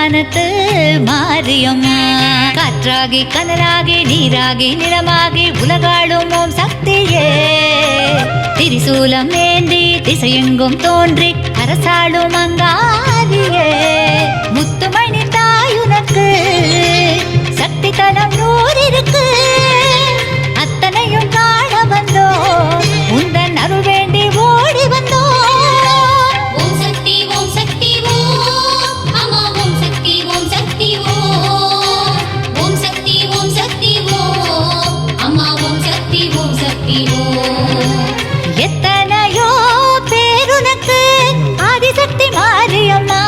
ஆஸ்தானத்து மாரியம்மா. காற்றாகி கனலாகி நீராகி நிலமாகி உலகாளும் ஓம் சக்தியே. திரிசூலம் ஏந்தி திசையெங்கும் தோன்றி அரசாளும் அங்காரியே. முத்துமணி தாயுனக்கு சக்தி தலம் 100 இருக்கு. அத்தனையும் காண வந்தோ உந்தன் அருள் வேண்டி ஓடி வந்தோ. ஓம் சக்தி ஓம் சக்தி ஓம் அம்மா ஓம் சக்தி ஓம் சக்தி ஓம். ஓம் சக்தி ஓம் சக்தி ஓம் அம்மா ஓம் சக்தி ஓம் சக்தி ஓம். எத்தனையோ பேருனக்கு ஆதிசக்தி மாரியம்மா.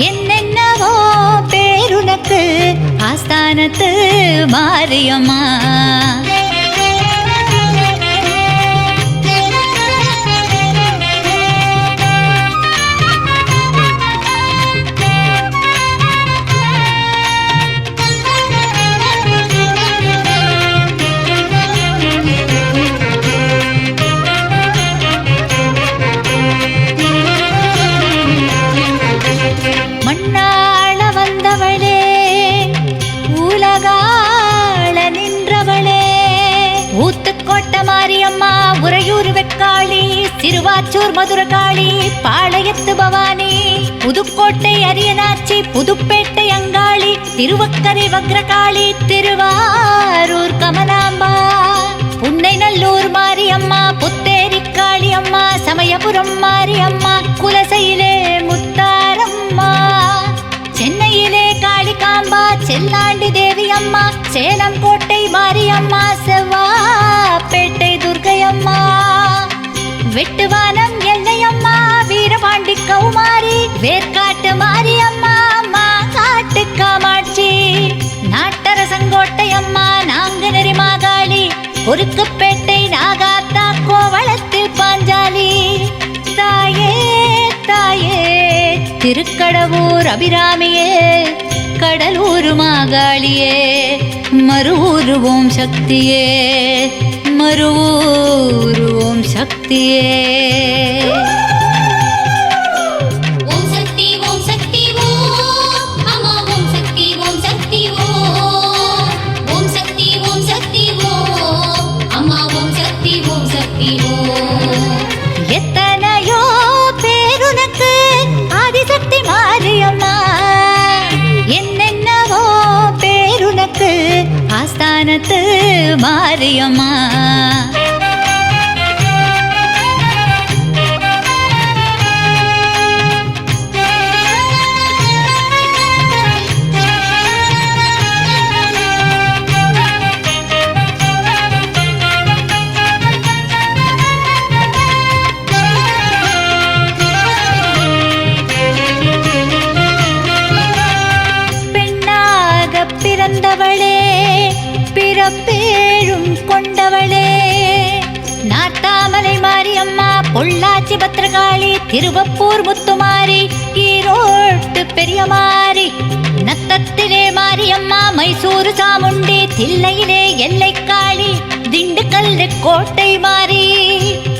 என்னென்னவோ பேருனக்கு ஆஸ்தானத்து மாரியம்மா. மண்ணாள வந்தவளே உலகாள நின்றவளே. ஊத்துக்கோட்டை மாரியம்மா உறையூர் வெக்காளி சிறுவாச்சூர் மதுரகாளி பாளையத்து பவானி புதுக்கோட்டை அரியனாச்சி புதுப்பேட்டை அங்காளி திருவக்கரை வக்ரகாளி திருவாரூர் கமலாம்பா புன்னைநல்லூர் மாரியம்மா புத்தேரி காளியம்மா சமயபுரம் மாரியம்மா குலசையிலே முத்தாரம்மா சென்னையிலே காளிகாம்பா செல்லாண்டி தேவியம்மா சேலம் கோட்டை மாரியம்மா செவ்வாப்பேட்டை துர்க்கையம்மா வெட்டுவானம் எல்லையம்மா வீரபாண்டி கௌமாரி வேர்க்காட்டு மாரியம்மா மாங்காட்டு காமாட்சி நாட்டரசங்கோட்டையம்மா நாங்குநெறி மாகாளி குறுக்குப்பேட்டை நாகாத்தா கோவளத்தில் பாஞ்சாலி. தாயே தாயே திருக்கடவூர் அபிராமியே கடலூர் மாகாளியே மருவூர் ஓம் சக்தியே மருவூர் ஓம் சக்தியே. ஓம் சக்தி ஓம் சக்தி ஓம் அம்மா ஓம் சக்தி ஓம் சக்தி ஓம். ஓம் சக்தி ஓம் சக்தி ஓம் அம்மா ஓம் சக்தி ஓம் சக்தி ஓம். எத்தனையோ பேருனக்கு ஆதிசக்தி மாரியம்மா. என்னென்னவோ பேருனக்கு ஆஸ்தானத்து மாரியம்மா. பிறந்தவளே பிறப்பேழும் கொண்டவளே நாட்டாமலை மாரியம்மா பொள்ளாச்சி பத்திரகாளி திருவப்பூர் முத்துமாரி ஈரோட்டு பெரியமாரி நத்தத்திலே மாரியம்மா மைசூரு சாமுண்டி தில்லையிலே எல்லைக்காளி திண்டுக்கல் கோட்டை மாரி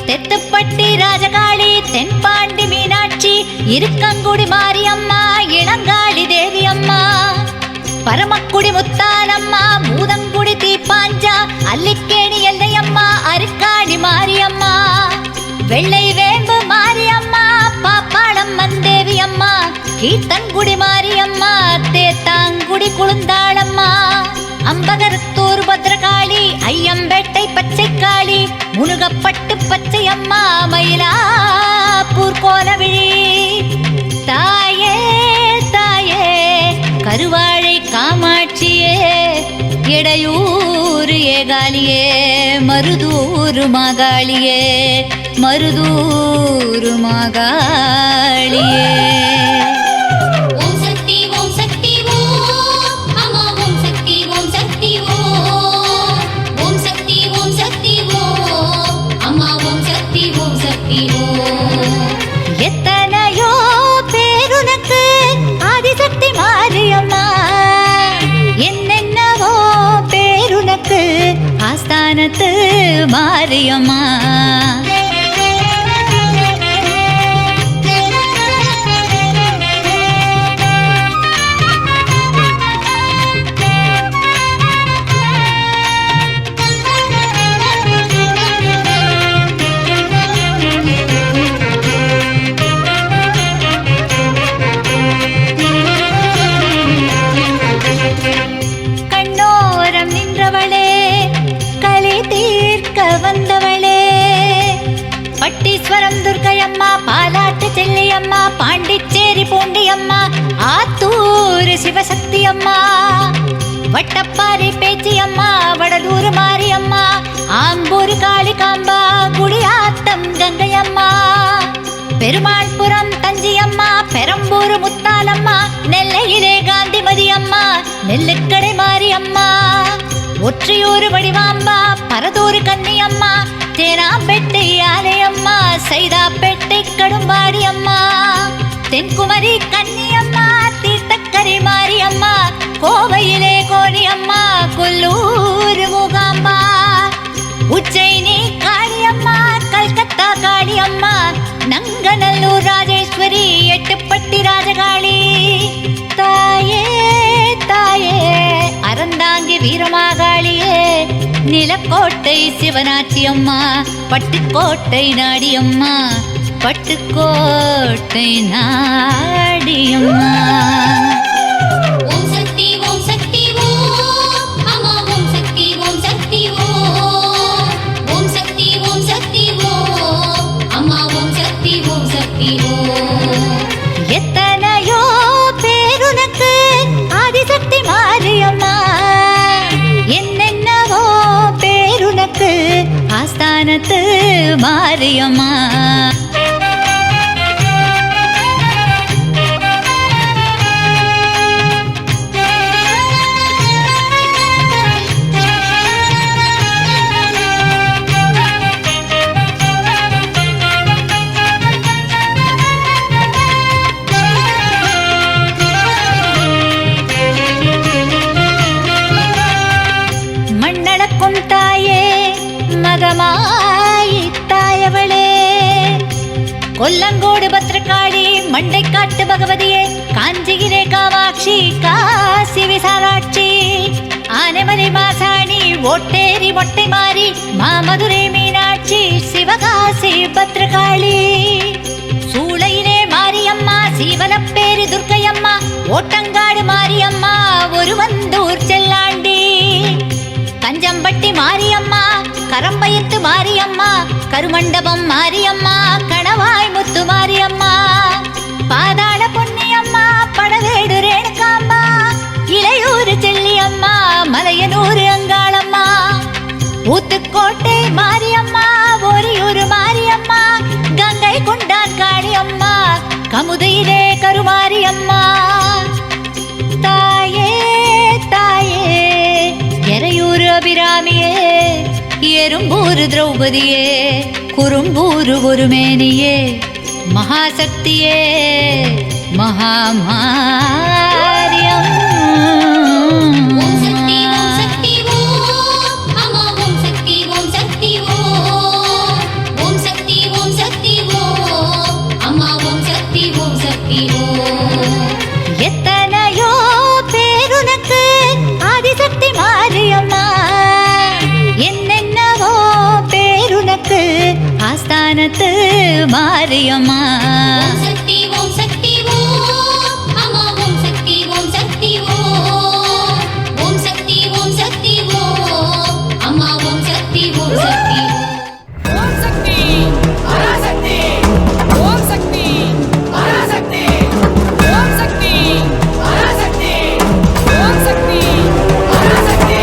தெத்துப்பட்டி ராஜகாளி தென்பாண்டி மீனாட்சி இருக்கங்குடி மாரியம்மா இளங்காளி தேவியம்மா பரமக்குடி முத்தானம்மா மூதங்குடி தீப்பாஞ்சா அல்லிக்கேணி எல்லையம்மா அருக்காணி மாரியம்மா வெள்ளை வேம்பு மாரியம்மா பாப்பாளம் மந்தேவியம்மா கீர்த்தங்குடி மாரியம்மா தேத்தாங்குடி குளுந்தாளம்மா அம்பகரத்தூர் பத்ரகாளி ஐயம்பேட்டை பச்சைக்காளி முனுகப்பட்டு பச்சையம்மா மயிலாப்பூர் கோலவிழி. தாயே தாயே கருவாழை காமாட்சியே எடையூர் ஏகாலியே மருதூர் மாகாளியே மருதூர் மாகாளியே. ஓம் சக்தி ஓம் சக்தி ஓம் அம்மா ஓம் சக்தி ஓம் சக்தி ஓம். ஓம் சக்தி ஓம் சக்தி ஓம் அம்மா ஓம் சக்தி ஓம் சக்தி ஓம். எத்தனையோ பேருனக்கு ஆதிசக்தி மாரியம்மா. என்னென்னவோ பேருனக்கு ஆஸ்தானத்து மாரியம்மா. வேலுச்சண்டி அம்மா, ஆத்தூர் சிவசக்தி அம்மா, வட்டப்பாறை பேச்சி அம்மா, வடலூர் மாரியம்மா, ஆம்பூர் காளிகாம்பா, குடியாத்தம் கங்கை அம்மா, பெருமாள்புரம் தஞ்சி அம்மா, பெரம்பூர் முத்தாலம்மா, நெல்லையிலே காந்திமதி அம்மா, நெல்லுக்கடை மாரியம்மா, ஒற்றையூர் வடிவாம்பா, பரதூர் கன்னியம்மா, தேனாம்பேட்டை ஆலயம்மா, சைதாப்பேட்டை கடும்பாடி அம்மா, தென்குமரி கன்னியம்மா, தீர்த்தக்கரை மாரியம்மா, கோவையிலே கோணியம்மா, கொல்லூர் மூகாம்பா, உச்சைனி காளியம்மா, கல்கத்தா காளியம்மா, நங்கநல்லூர் ராஜேஸ்வரி, எட்டுப்பட்டி ராஜகாளி, தாயே தாயே அறந்தாங்கி வீரமாகாளியே, நிலக்கோட்டை சிவனாட்சி அம்மா, பட்டுக்கோட்டை நாடியம்மா, பட்டுக்கோட்டை நாடியம்மா. ஓம் சக்தி ஓம் சக்தி ஓம் அம்மா ஓம் சக்தி ஓம் சக்தி ஓம். ஓம் சக்தி ஓம் சக்தி ஓம் அம்மா ஓம் சக்தி ஓம் சக்தி ஓம். எத்தனையோ பேருனக்கு ஆதிசக்தி மாரியம்மா, என்னென்னவோ பேருனக்கு ஆஸ்தானத்து மாரியம்மா. மண்ணளக்கும் தாயே, மகமாயி தாயவளே, கொல்லங்கோடு பத்ரகாளி, மண்டைக்காட்டு பகவதியே, காஞ்சிகிரே காமாட்சி, காசி விசாலாட்சி, ஆனைமலை மாசாணி, ஓட்டேரி மொட்டை மாறி, மாமதுரை மீனாட்சி, சிவகாசி பத்ரகாளி, சூளையிலே மாரியம்மா, சீவலப்பேரி துர்க்கையம்மா, ஓட்டங்காடு மாரியம்மா, ஒருவந்தூர் செல்லாண்டி, கஞ்சம்பட்டி மாரியம்மா, கரம்பயத்து மாரியம்மா, கருமண்டபம் மாரியம்மா, கணவாய் முத்து மாரியம்மா, பாதாள பொன்னியம்மா, படவேடு ரேணுகாம்பா, இளையூர் செல்லியம்மா, மலையனூர் அங்காளம்மா, ஊத்துக்கோட்டை மாரியம்மா, ஒரியூர் மாரியம்மா, கங்கை கொண்டான் காளியம்மா, கமுதையிலே கருமாரியம்மா. தாயே தாயே எறையூர் அபிராமியே, எறும்பூர் திரௌபதியே, குறும்பூர் ஒருமேனியே, மகாசக்தியே, மகாமாரியம். ஓம் சக்தி ஓம் சக்தி ஓம் அம்மா ஓம் சக்தி ஓம் சக்தி ஓம். ஓம் சக்தி ஓம் சக்தி ஓம் அம்மா ஓம் சக்தி ஓம் சக்தி ஓம். எத்தனையோ பேருனக்கு ஆதிசக்தி மாரியம்மா, என்னென்னவோ பேருனக்கு ஆஸ்தானத்து மாரியம்மா. ஓம் சக்தி ஓம் சக்தி ஓம் அம்மா ஓம் சக்தி ஓம் சக்தி ஓம். ஓம் சக்தி ஓம் சக்தி ஓம் அம்மா ஓம் சக்தி ஓம் சக்தி ஓம். ஓம் சக்தி பராசக்தி ஓம் சக்தி பராசக்தி ஓம் சக்தி பராசக்தி ஓம் சக்தி பராசக்தி.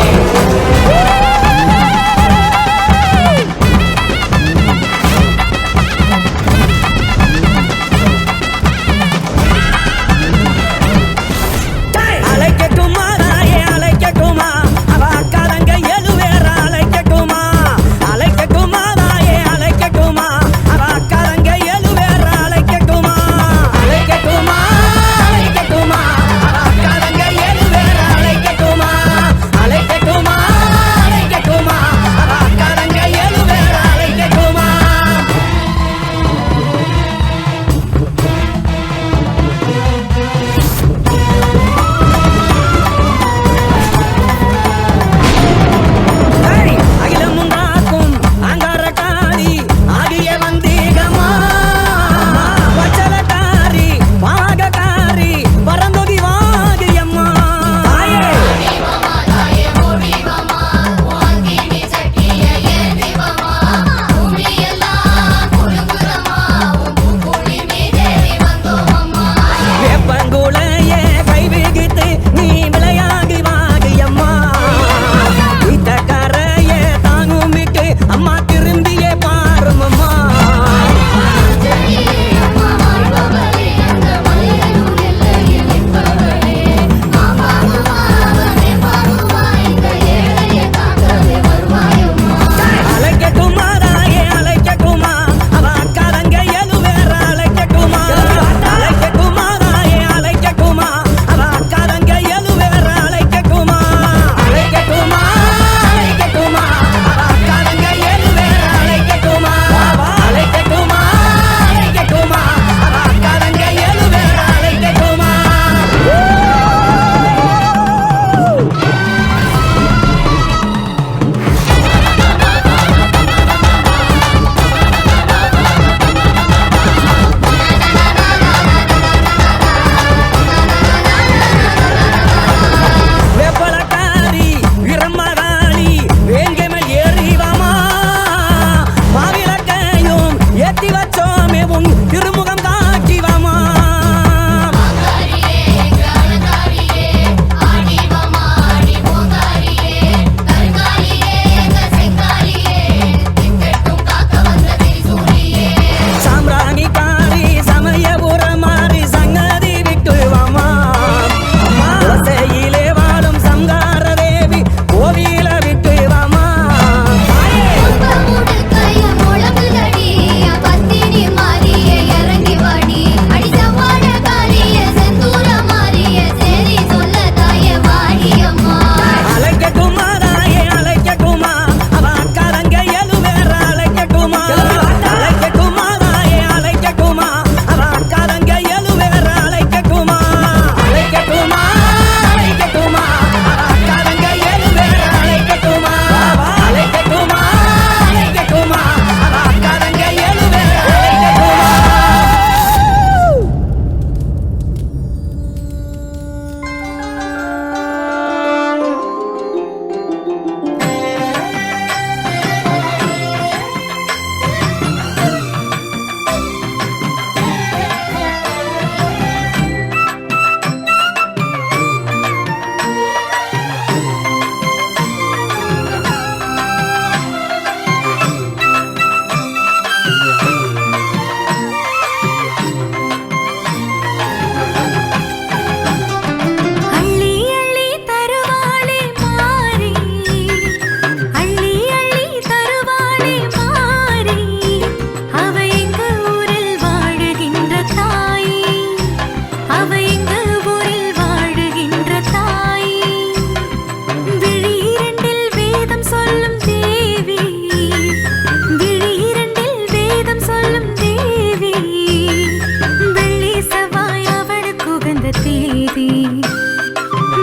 தேதி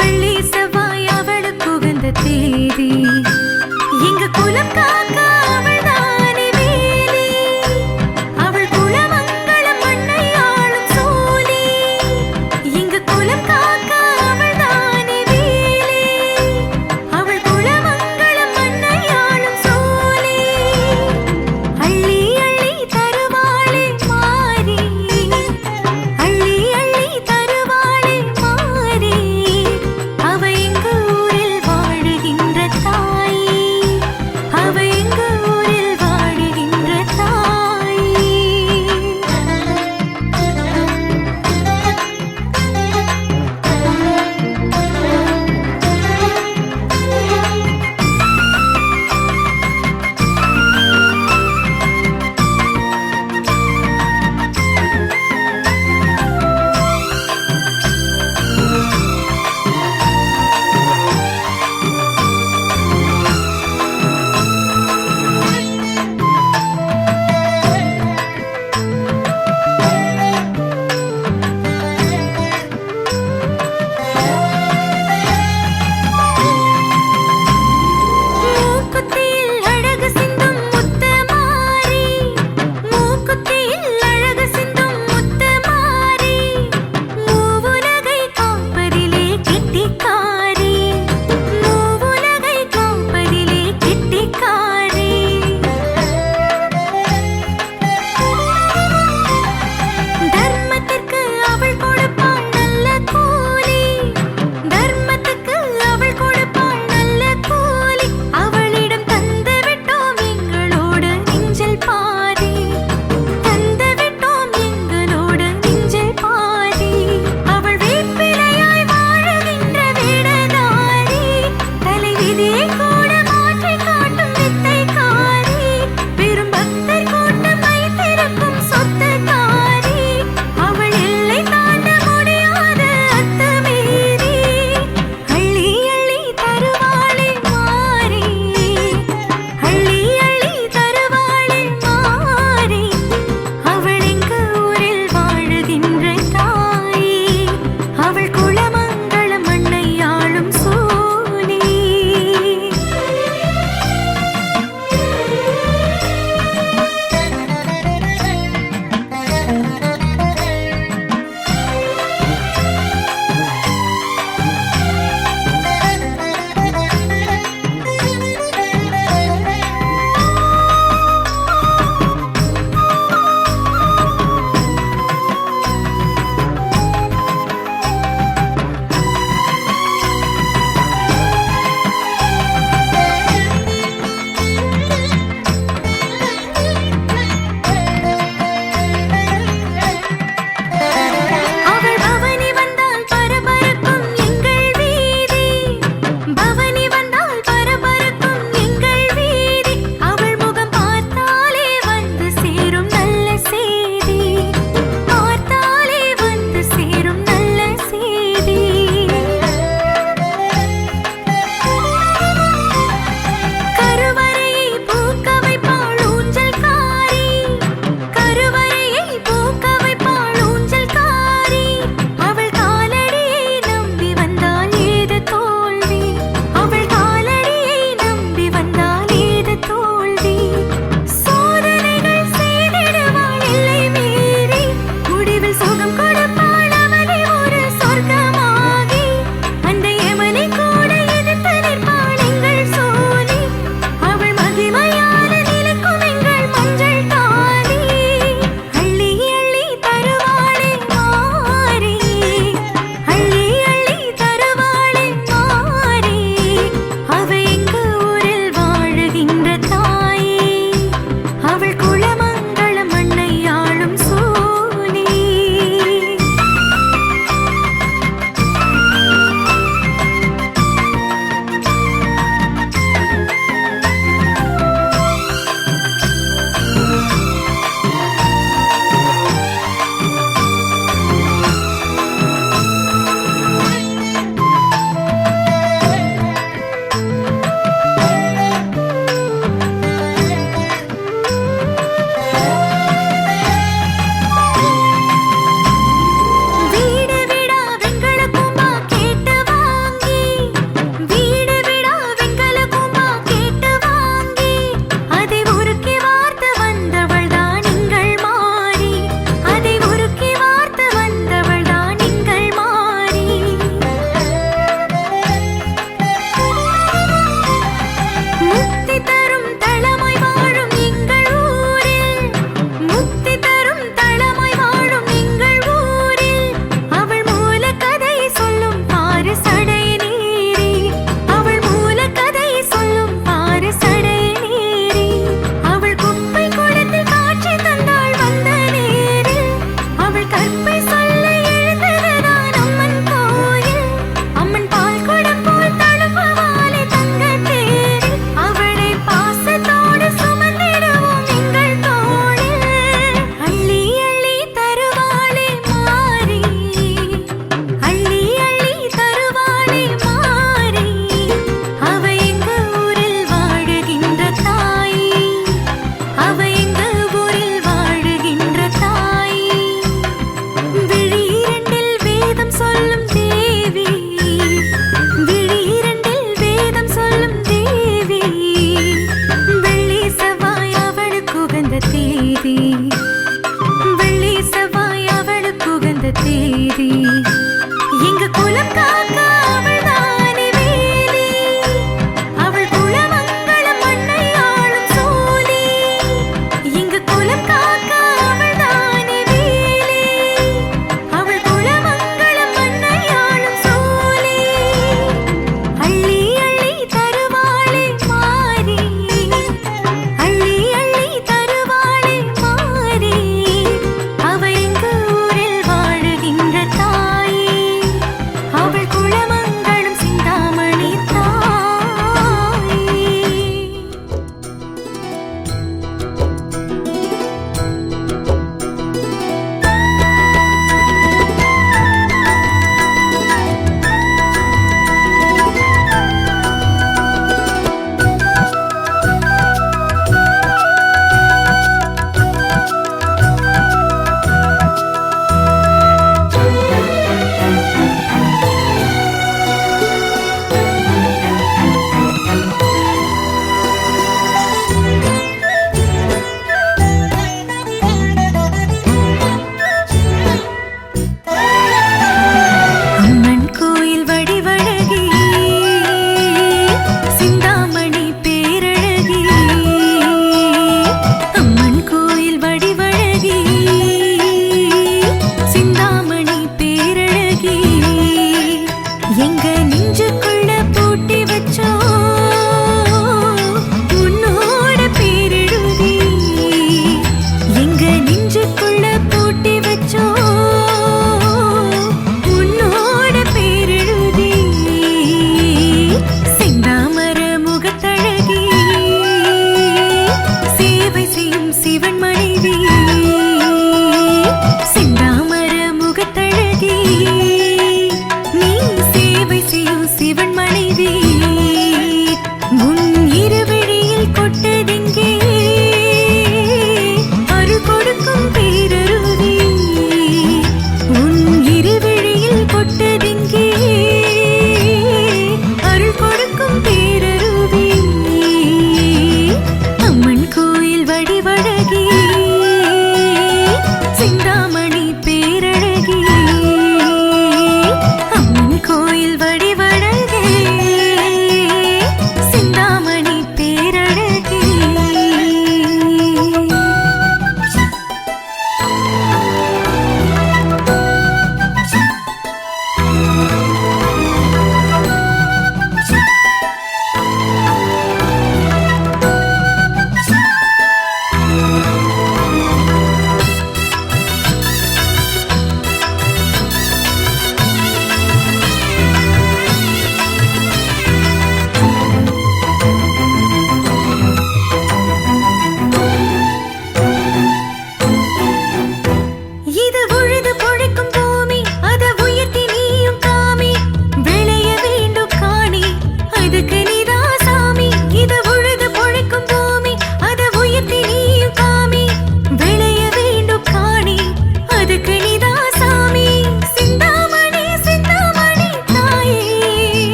வெள்ளி செவ்வாய் அவளுக்கு உகந்த தேதி எங்க குலம் காக்க அவள் தானே வேலி அவள் குலமங்களம் மண்ணை ஆளும் சோலி எங்க குலம் காக்க அவள் தானே வேலி அவள் குலமங்களம் மண்ணை ஆளும் சோலி அள்ளி அள்ளி தருவாளே மாறி அள்ளி அள்ளி தருவாளே மாறி அவ எங்க ஊரில் வாழுகின்ற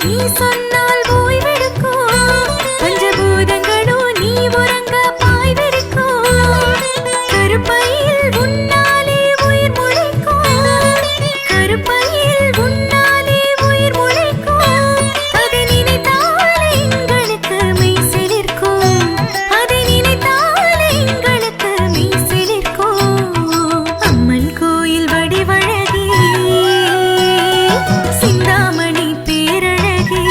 நீ சொன்னால் ஓய்வெடுக்கும் பஞ்சபூதங்களும் நீ உறங்க பாய் விரிக்கும் கருப்பையில் உன்னாலே உயிர் முளைக்கும் கருப்பையில் உன்னாலே உயிர் முளைக்கும் அதை நினைத்தால் எங்களுக்கு மெய் சிலிர்க்கும் அதை நினைத்தால் எங்களுக்கு மெய் சிலிர்க்கும் அம்மன் கோயில் வடிவழகி சிந்தாமணி பேரழகி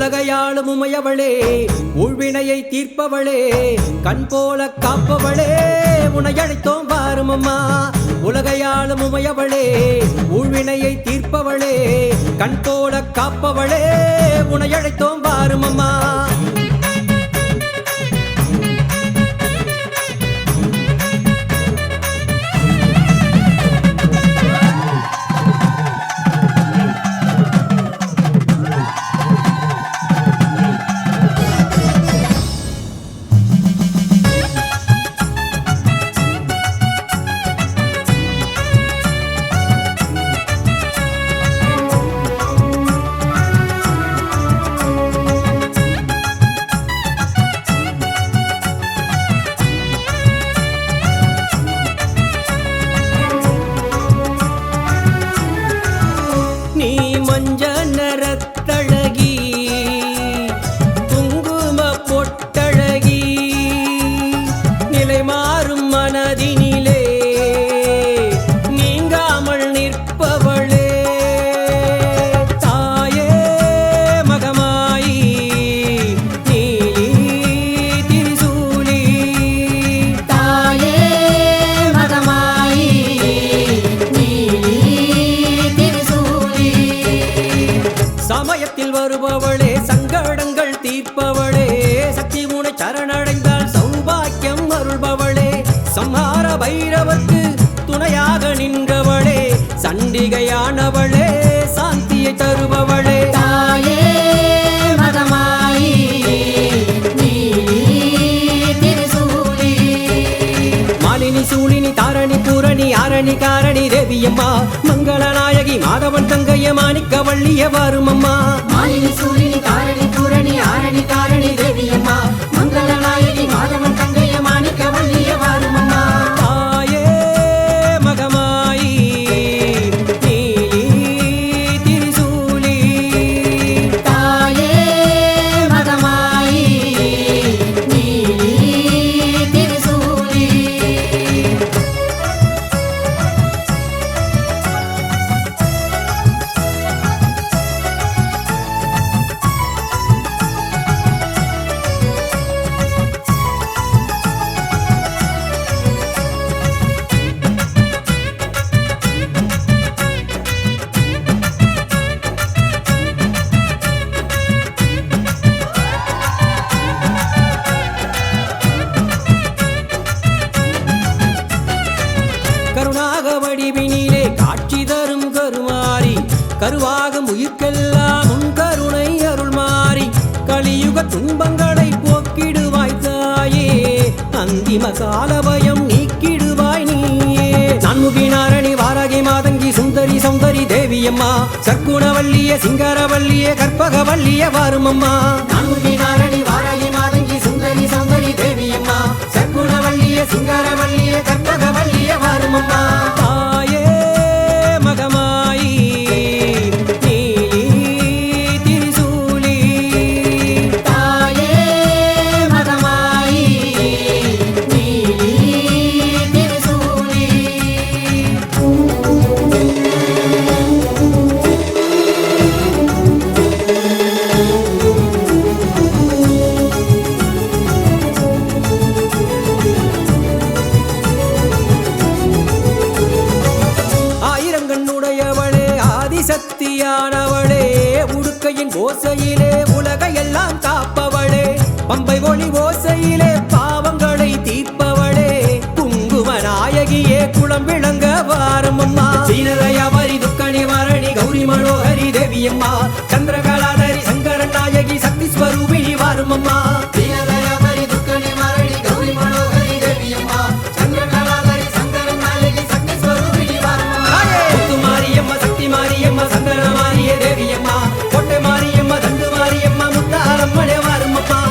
உலகையாளும் உமையவளே ஊழ்வினையை தீர்ப்பவளே கண் போல காப்பவளே உன்னை அழைத்தோம் வாரும் அம்மா. உலகையாளும் உமையவளே ஊழ்வினையை தீர்ப்பவளே கண் போல காப்பவளே உன்னை அழைத்தோம் வாரும் அம்மா. வருபவளே சங்கடங்கள் தீர்ப்பவளே சக்தி உனை சரணடைந்தால் சௌபாக்கியம் அருள்பவளே சம்ஹார பைரவர்க்கு துணையாக நின்றவளே சண்டிகையானவளே சாந்தியை தருபவளே தாயே மகமாயி திருசூலி மாலினி சூலினி தாரணி பூரணி ஆரணி காரணி தேவியம்மா மங்களநாயகி மாதவன் தங்கைய மாணிக்க வள்ளிய வாரும் அம்மா. மாலினி சூலினி தாரணி பூரணி ஆரணி காரணி தேவியம்மா மங்களநாயகி மாதவன் தங்கைய மாணிக்க வள்ளிய வாரும் அம்மா. தாயே மகமாயி திருசூலி தாயே மகமாயி திருசூலி கருணாக வடிவினிலே காட்சி தரும் கருமாரி கருவாகும் உயிர்க்கெல்லாம் உன் கருணை அருள் மாறி கலியுக துன்பங்களை போக்கிடுவாய் தாயே அந்திம கால பயம் நீக்கிடுவாய் நீயே. நான்முகி நாரணி வாராகி மாதங்கி சுந்தரி சௌந்தரி தேவியம்மா சற்குணவல்லிய சிங்காரவல்லிய கற்பகவல்லிய வாரும் அம்மா. நான்முகி நாரணி வாராகி மாதங்கி சுந்தரி சௌந்தரி தேவியம்மா சற்குணவல்லிய சிங்காரவல்லிய கற்பகவல்லிய வாரும் அம்மா. தாயே மகமாயி திருசூலி தாயே மகமாயி திருசூலி ஆயிரங்கண்ணுடையவளே ஆதிசக்தியானவளே உடுக்கையின் ஓசையிலே உலகையெல்லாம் காப்பவளே பம்பை ஒளி ஓசையிலே பாவங்களை தீர்ப்பவளே குங்கும நாயகியே குளம் விளங்க வாரும் அம்மா. சீனதயாபரி துக்க நிவாரணி கௌரி மனோகரி தேவியம்மா சந்திரகலாதரி சங்கரன் நாயகி சக்தி ஸ்வரூபிணி வாரும் அம்மா. தீனதயாபரி துக்க நிவாரணி கௌரி மனோகரி தேவியம்மா சந்திரகலாதரி சங்கரன் நாயகி சக்தி ஸ்வரூபிணி வாரும் அம்மா. முத்து மாரியம்மா சக்தி மாரியம்மா சந்தன மாரிய தேவியம்மா கோட்டை மாரியம்மா தண்டு மாரியம்மா முத்தாரம்மனே வாரும் அம்மா.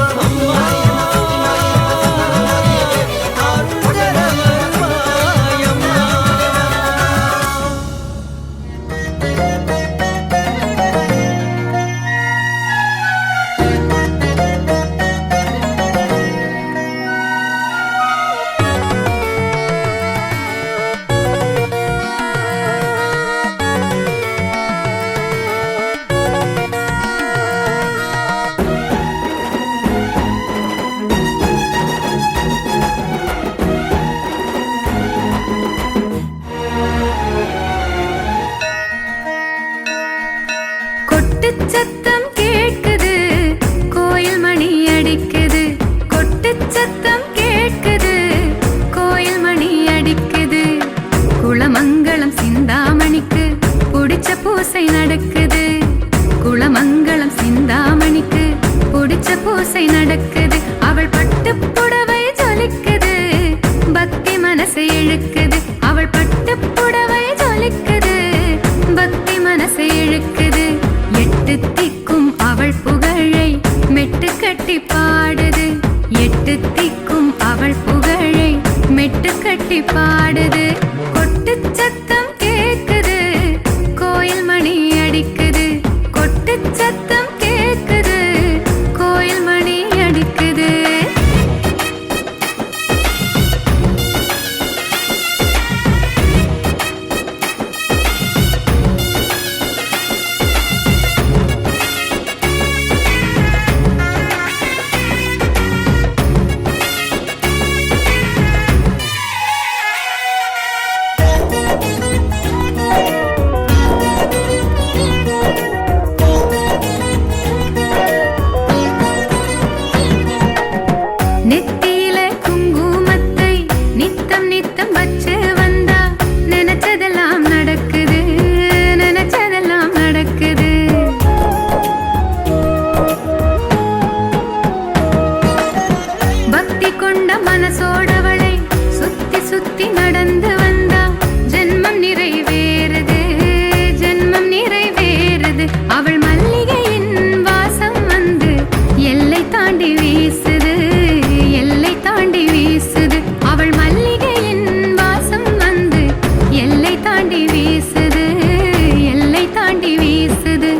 பூசை நடக்குது. குளமங்கலம் சிந்தாமணிக்கு பிடிச்ச பூசை நடக்குது. அவள் பட்டு புடவை ஜொலிக்குது, பக்தி மனசை இழுக்குது. அவள் பட்டு புடவை ஜொலிக்குது, பக்தி மனசை இழுக்குது. எட்டு திக்கும் அவள் புகழை மெட்டு கட்டி பாடுது. எட்டு திக்கும் அவள் புகழை மெட்டு கட்டி பாடுது. கொட்டு சத்தம் கேக்குது, கோயில் மணி அடிக்குது. கொட்டு சத்தம் கேக்குது, கோயில் மணி அடிக்குது. நெத்தியில குங்குமத்தை நித்தம் நித்தம் வச்சு வந்தா நினைச்சதெல்லாம் நடக்குது, நினைச்சதெல்லாம் நடக்குது. பக்தி கொண்ட மனசோடவளை சுத்தி சுத்தி நடந்து வந்தா ஜென்மம் நிறைவேறுது, ஜென்மம் நிறைவேறுது. அவள் மல்லிகையின் வாசம் வந்து எல்லை தாண்டி வீசுது, எல்லை தாண்டி வீசுது. அவள் மல்லிகையின் வாசம் வந்து எல்லை தாண்டி வீசுது, எல்லை தாண்டி வீசுது.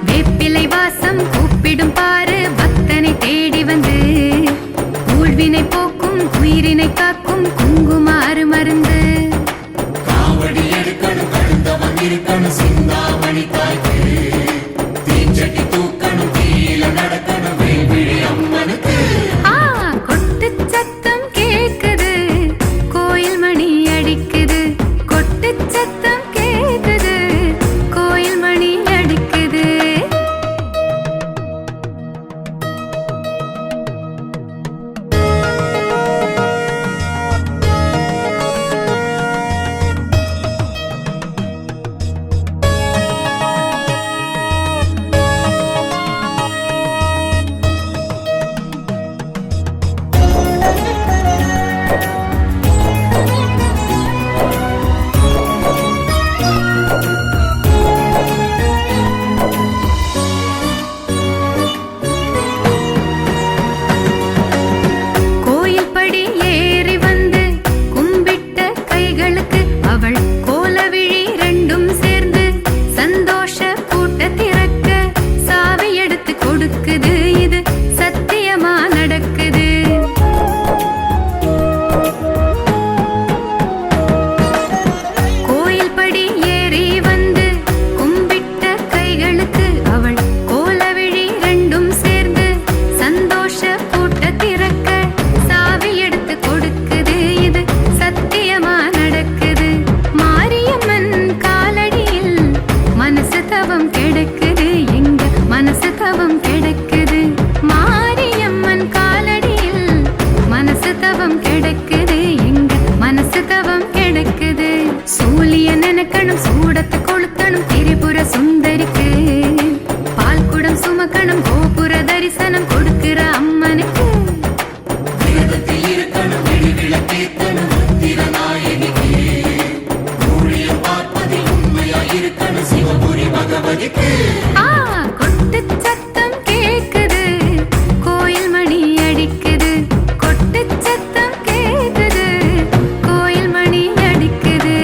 வேப்பிலை வாசம் கூப்பிடும் பாரு பக்தனை தேடி வந்து, ஊழ்வினை போக்கும் உயிரினை காக்கும் குங்குமாறு மருந்து. காவடி எடுக்கணும், கழுந்தவன் இருக்கணும், சிந்தாமணி தாய்க்கு தீச்சட்டி தூக்கணும், கீழ நடக்கணும், வேல்விழி அம்மனுக்கு. ஆ, கொட்டு சத்தம் கேக்குது, கோயில் மணி அடிக்குது. கொட்டு சத்தம் கேக்குது, கோயில் மணி அடிக்குது. கோயில் படி ஏறி வந்து கும்பிட்ட கைகளுக்கு அவள் கோலவிழி ரெண்டும் சேர்ந்து சந்தோஷ கூட்ட திறக்க சாவி எடுத்து கொடுக்குது. இது சத்தியமா நடக்குது. கோயில் படி ஏறி வந்து கும்பிட்ட கைகளுக்கு அவள் கோலவிழி ரெண்டும் சேர்ந்து சந்தோஷ கூட்ட திறக்க சாவி எடுத்து கொடுக்குது. இது சத்தியமா நடக்குது. மாரியம்மன் காலடியில் மனசு தவம் கிடக்குது, எங்க மனசு தவம் கிடக்குது. மாரியம்மன் காலடியில் மனசு தவம் கிடக்குது, எங்க மனசு தவம் கிடக்குது. சூலிய நினைக்கணும், சூடத்தை கொளுத்தணும் திரிபுர சுந்தரிக்கு. பால் குடம் சுமக்கணும், கோபுர தரிசனம் கொடுக்கிற அம்மனுக்கு. விரதத்தில் இருக்கணும், விழிவிளக்கேத்தணும், முத்திரநாயகிக்கு. ஊழியம் பார்ப்பதில் உண்மையாய் இருக்கணும், சிவபுரி பகவதிக்கு. ஆ, கொட்டு சத்தம் கேக்குது, கோயில் மணி அடிக்குது. கொட்டு சத்தம் கேக்குது, கோயில் மணி அடிக்குது.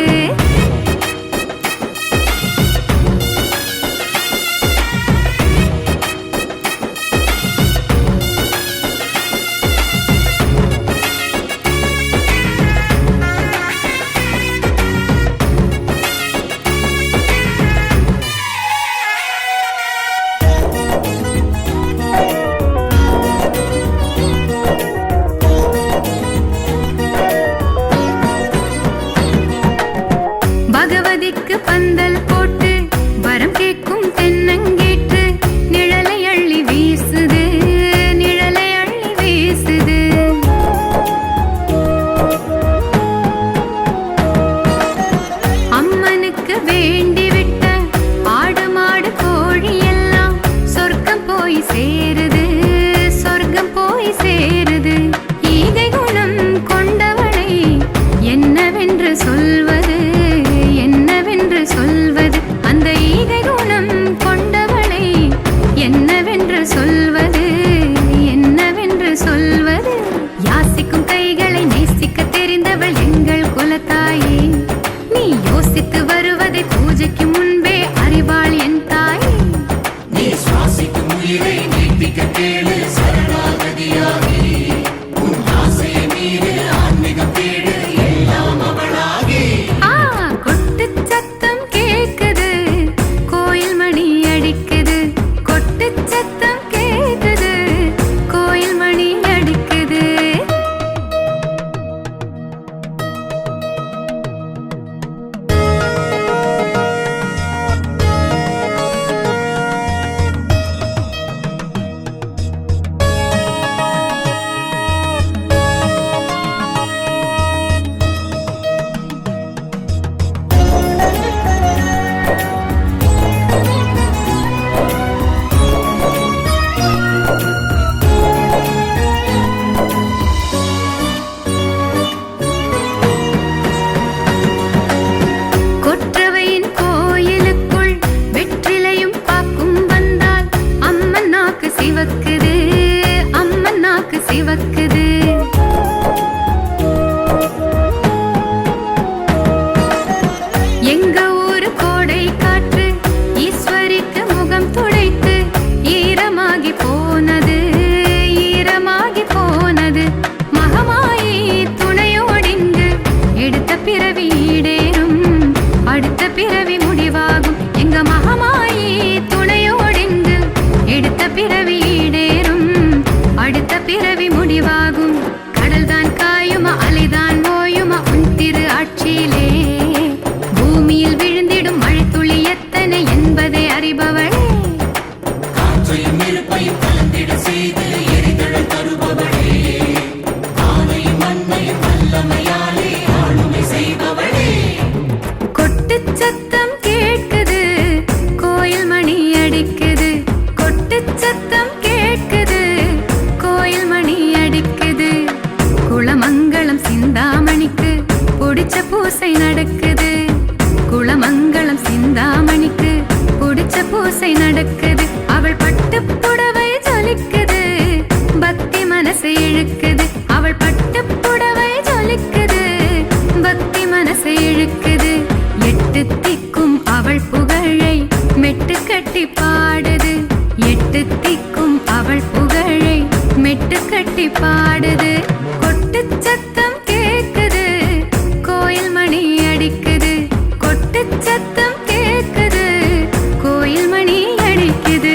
நடக்குது அவள் பட்டு புடவை ஜொலிக்குது பக்தி மனசு இழுக்குது அவள் பட்டு புடவை ஜொலிக்குது பக்தி மனசு இழுக்குது எட்டு திக்கும் அவள் புகழை மெட்டு கட்டி பாடுது எட்டு திக்கும் அவள் புகழை மெட்டு கட்டி பாடுது கொட்டு சத்தம் கேக்குது கோயில் மணி அடிக்குது கொட்டு சத்தம் கேக்குது கோயில் மணி அடிக்குது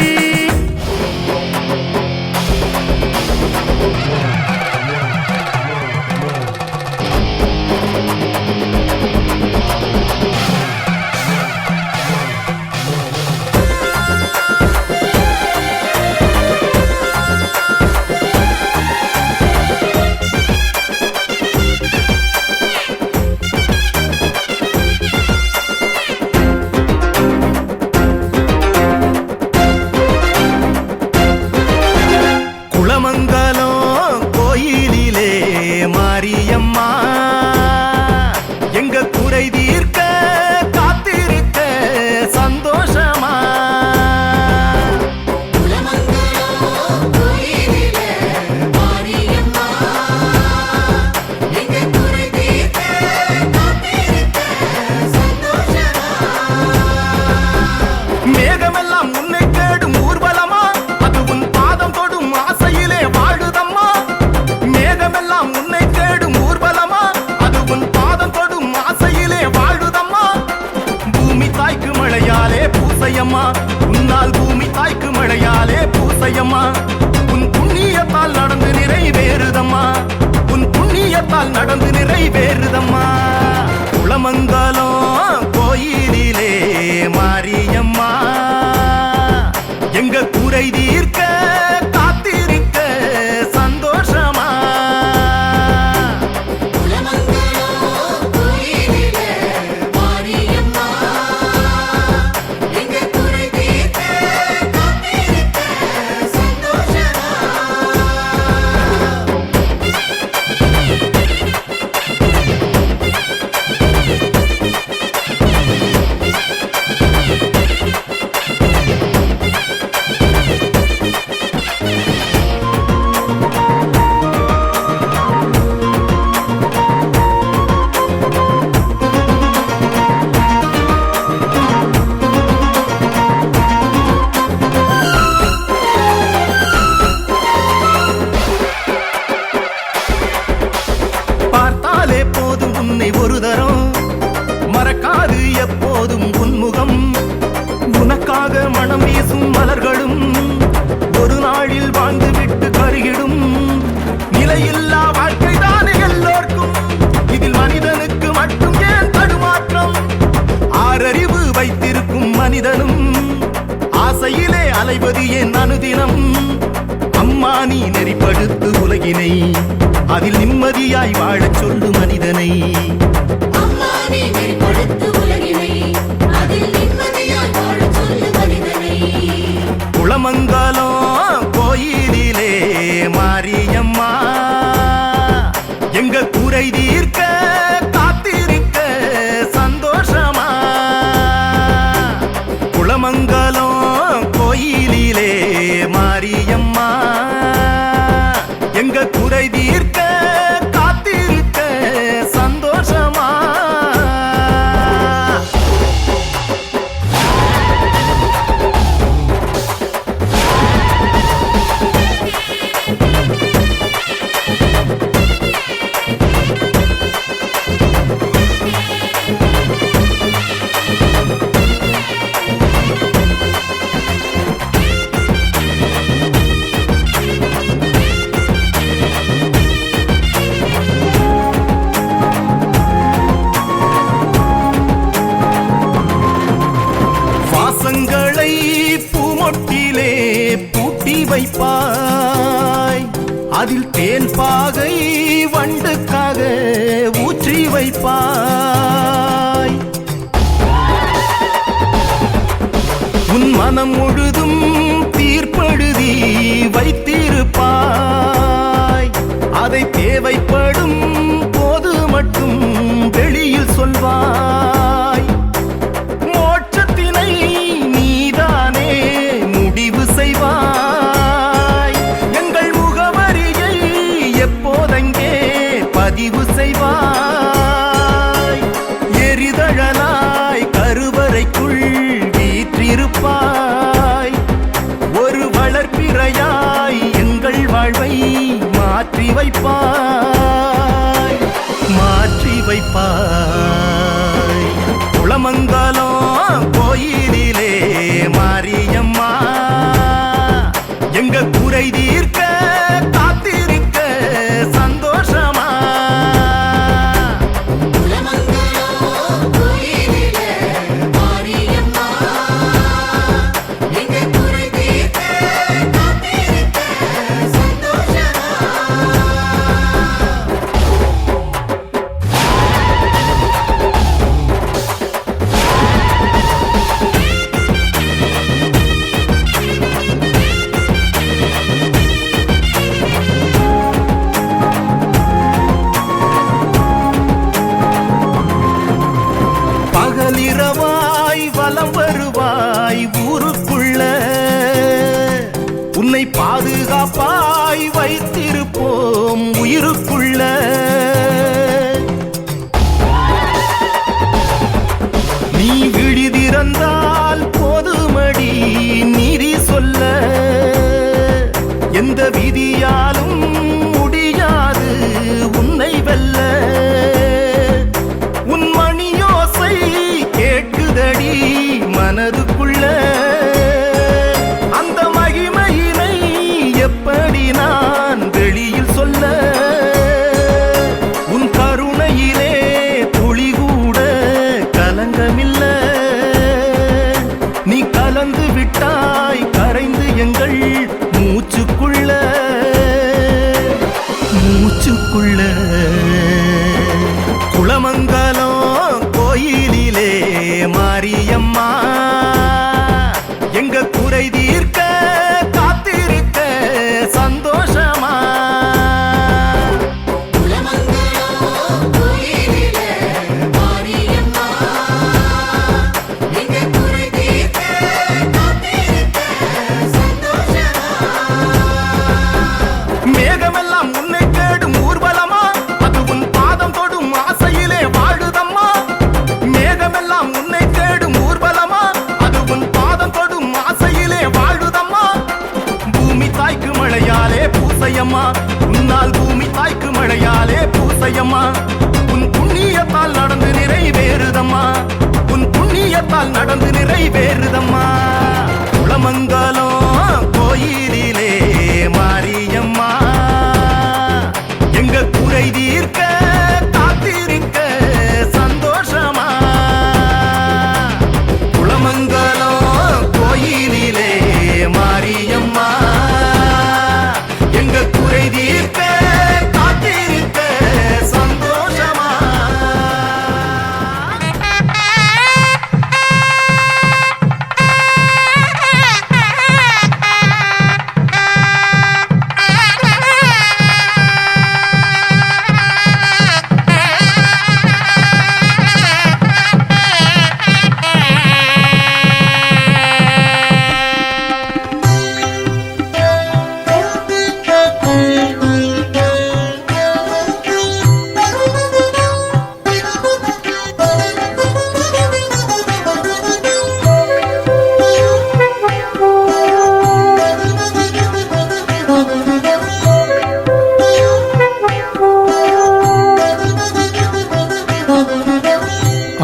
குளமங்கலம் கோயிலிலே மாரியம்மா எங்க குறை தீர்க்க காத்திருக்க சந்தோஷமா மேகமெல்லாம் உன்னை தேடும் ஊர்வலமா அது உன் பாதம் தொடும் ஆசையிலே வாழுதம்மா மேகமெல்லாம் உன்னை தேடும் ஊர்வலமா அது உன் பாதம் தொடும் ஆசையிலே வாழுதம்மா பூமி தாய்க்கு மழையாலே பூசையம்மா உன்னால் பூமி தாய்க்கு மழையாலே பூசையம்மா உன் புண்ணியத்தால் நடந்து நிறைவேறுதம்மா உன் புண்ணியத்தால் நடந்து நிறைவேறுதம்மா குளமங்கலம் கோயிலிலே மாரியம்மா எங்க குறை தீர்க்க காத்திருக்க சந்தோஷமா பார்த்தாலே போதும் உன்னை ஒரு தரம் மறக்காது எப்போதும் உன்முகம் உனக்காக மனம் வீசும் மலர்களும் ஒரு நாளில் வாழ்ந்து விட்டு கருகிடும் நிலையில்லா வாழ்க்கைதானே எல்லோர்க்கும் இதில் மனிதனுக்கு மட்டும் ஏன் தடுமாற்றம் ஆறறிவு வைத்திருக்கும் மனிதனும் ஆசையிலே அலைவது ஏன் அனுதினம் அம்மா நீ நெறிப்படுத்து உலகினை அதில் நிம்மதியாய் வாழச் சொல்லு மனிதனை குளமங்கலம் கோயிலிலே மாரியம்மா எங்க குறை தீர்க்க காத்திருக்க சந்தோஷமா குளமங்கலம் கோயிலிலே மாரியம்மா எங்க குறை தீர்க்க காத்திருக்க சந்தோஷமா வாசங்களை பூமொட்டிலே பூட்டி வைப்பாய் அதில் தேன் பாகை வண்டுக்காக ஊற்றி வைப்பாய் உன் மனம் முழுதும் தீர்ப்பெழுதி வைத்திருப்பாய் அதை தேவைப்படும் போது மட்டும் வெளியில் சொல்வாய் மோட்சத்தினை நீதானே வைப்பாய் ஒரு வளர்ப்பிறையாய் எங்கள் வாழ்வை மாற்றி வைப்பாய் மாற்றி வைப்பாய் குளமங்கலம் கோயிலிலே மாரியம்மா எங்க குறை தீர்க்க காத்திருக்க சந்தோஷமா பகலிரவாய் வலம் வருவாய் ஊருக்குள்ள உன்னை பாதுகாப்பாய் வைத்திருப்போம் உயிருக்குள்ள நீ விழிதிறந்தால் போதுமடி நீதி சொல்ல எந்த விதியாலும் முடியாது உன்னை வெல்ல உன் மணியோசை கேட்குதடி மனதுக்குள்ள அந்த மகிமையினை எப்படி நான் வெளியில் சொல்ல உன் கருணையிலே துளி கூட கலங்கமில்ல நீ கலந்து விட்டாய் கரைந்து எங்கள் மூச்சுக்குள்ள மூச்சுக்குள்ள குளமங்கலம் கோயிலிலே மாரியம்மா எங்க குறை தீர்க்க காத்திருக்க சந்தோஷமா மேகமெல்லாம் உன்னை தேடும் ஊர்வலமா அது உன் பாதம் தொடும் ஆசையிலே வாழுதம்மா மேகமெல்லாம் உன்னை தேடும் ஊர்வலமா அது உன் பாதம் தொடும் ஆசையிலே வாழுதம்மா பூமி தாய்க்கு மழையாலே பூசையம்மா உன்னால் பூமி தாய்க்கு மழையாலே பூசையம்மா உன் புண்ணியத்தால் நடந்து நிறைவேறுதம்மா உன் புண்ணியத்தால் நடந்து நிறைவேறுதம்மா குளமங்கலம் கோயிலிலே மாரியம்மா எங்க குறை தீர்க்க காத்திருக்க சந்தோஷமா குளமங்கலம் கோயிலிலே மாரியம்மா எங்க குறை தீர்க்க காத்திருக்க சந்தோஷமா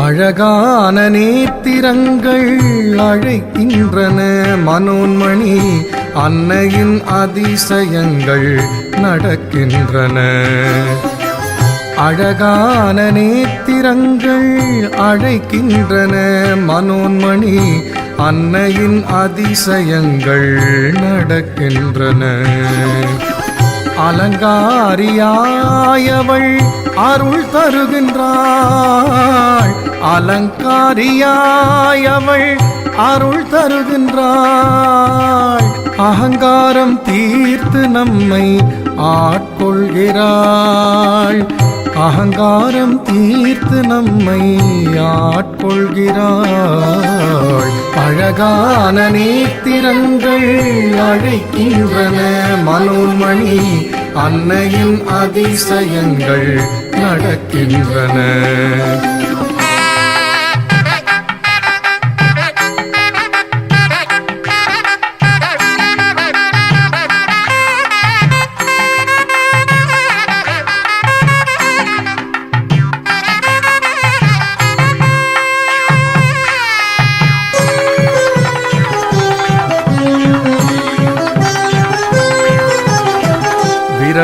அழகான நேத்திரங்கள் அழைக்கின்றன மனோன்மணி அன்னையின் அதிசயங்கள் நடக்கின்றன அழகான நேத்திரங்கள் அழைக்கின்றன மனோன்மணி அன்னையின் அதிசயங்கள் நடக்கின்றன அலங்காரியாயவள் அருள் தருகின்றாள் அலங்காரியாயவள் அருள் தருகின்றாள் அகங்காரம் தீர்த்து நம்மை ஆட்கொள்கிறாள் அகங்காரம் தீர்த்து நம்மை ஆட்கொள்கிறாள் அழகான நேத்திரங்கள் அழைக்கின்றன மனோன்மணி அன்னையின் அதிசயங்கள் நடக்கின்றன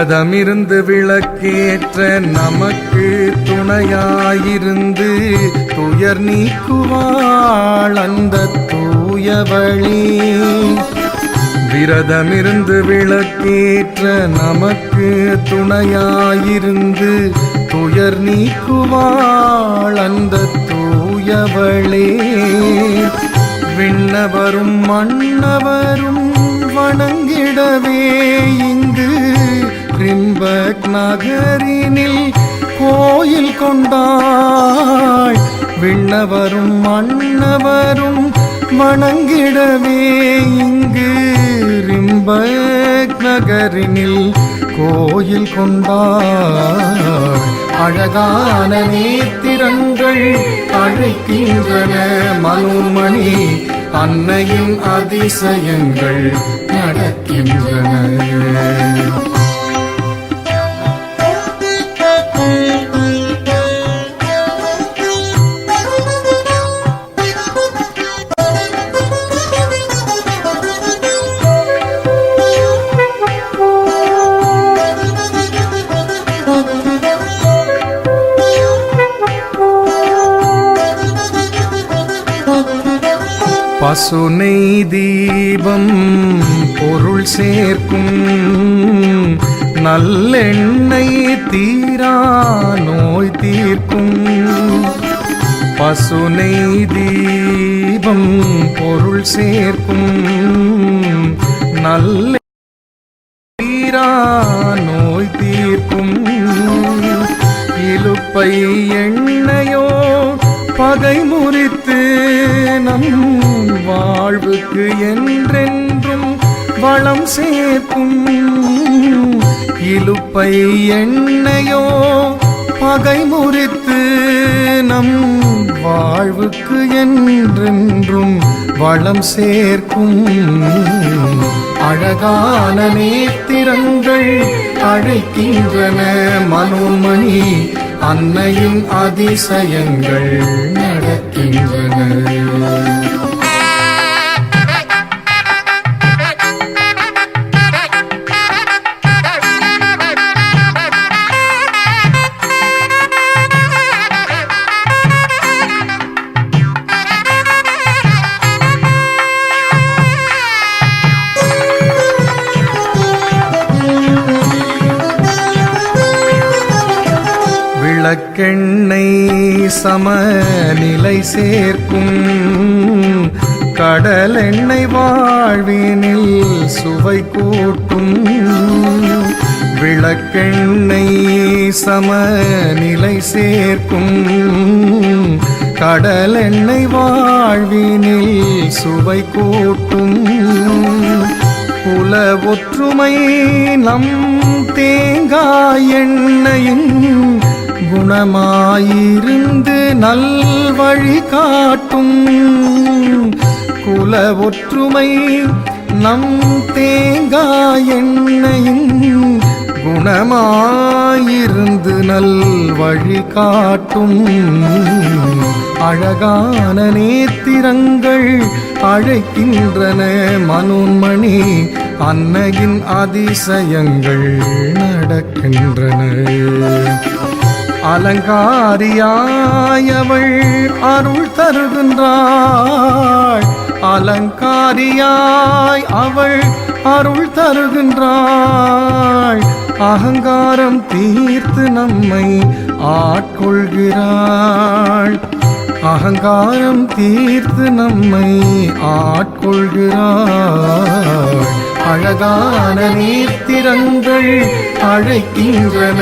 விரதமிருந்து விளக்கேற்ற நமக்கு துணையாயிருந்து துயர் நீக்குவாள் அந்த தூயவளே. விரதமிருந்து விளக்கேற்ற நமக்கு துணையாயிருந்து துயர் நீக்குவாள் அந்த தூயவளே. விண்ணவரும் மன்னவரும் வணங்கிடவே இங்கு ரிம்பக் நகரினில் கோயில் கொண்டாள். விண்ணவரும் மன்னவரும் வணங்கிடவே இங்கு ரிம்பக் நகரினில் கோயில் கொண்டாள். அழகான நேத்திரங்கள் அழைக்கின்றன மனோன்மணி, அன்னையின் அதிசயங்கள் நடக்கின்றன. பசுனை தீபம் பொருள் சேர்க்கும், நல்லெண்ணெய் தீரா நோய் தீர்க்கும். பசுனை தீபம் பொருள் சேர்க்கும், நல்ல தீரா நோய் தீர்க்கும். இலுப்பை எண்ணெயோ பகை முறித்து நம் வாழ்வுக்கு என்றென்றும் வளம் சேர்க்கும். இலுப்பை எண்ணெயோ பகை முறித்து நம் வாழ்வுக்கு என்றென்றும் வளம் சேர்க்கும். அழகான நேத்திரங்கள் அழைக்கின்றன மனோன்மணி, அன்னையின் அதிசயங்கள் நடக்கின்றன. விளக்கெண்ணெய் சமநிலை சேர்க்கும், கடலெண்ணெய் வாழ்வினில் சுவை கூட்டும். விளக்கெண்ணெய் சமநிலை சேர்க்கும், கடலெண்ணெய் வாழ்வினில் சுவை கூட்டும். குல ஒற்றுமை நம் தேங்காய் எண்ணெயின் குணமாயிருந்து நல்வழி காட்டும். குல ஒற்றுமை நம் தேங்காய் எண்ணெயின் குணமாயிருந்து நல்வழி காட்டும். அழகான நேத்திரங்கள் அழைக்கின்றன மனோன்மணி, அன்னையின் அதிசயங்கள் நடக்கின்றன. அலங்காரியாய் அவள் அருள் தருகின்றாள், அலங்காரியாய் அவள் அருள் தருகின்றாள். அகங்காரம் தீர்த்து நம்மை ஆட்கொள்கிறாள், அகங்காரம் தீர்த்து நம்மை ஆட்கொள்கிறாள். அழகான நேத்திரங்கள் அழைக்கின்றன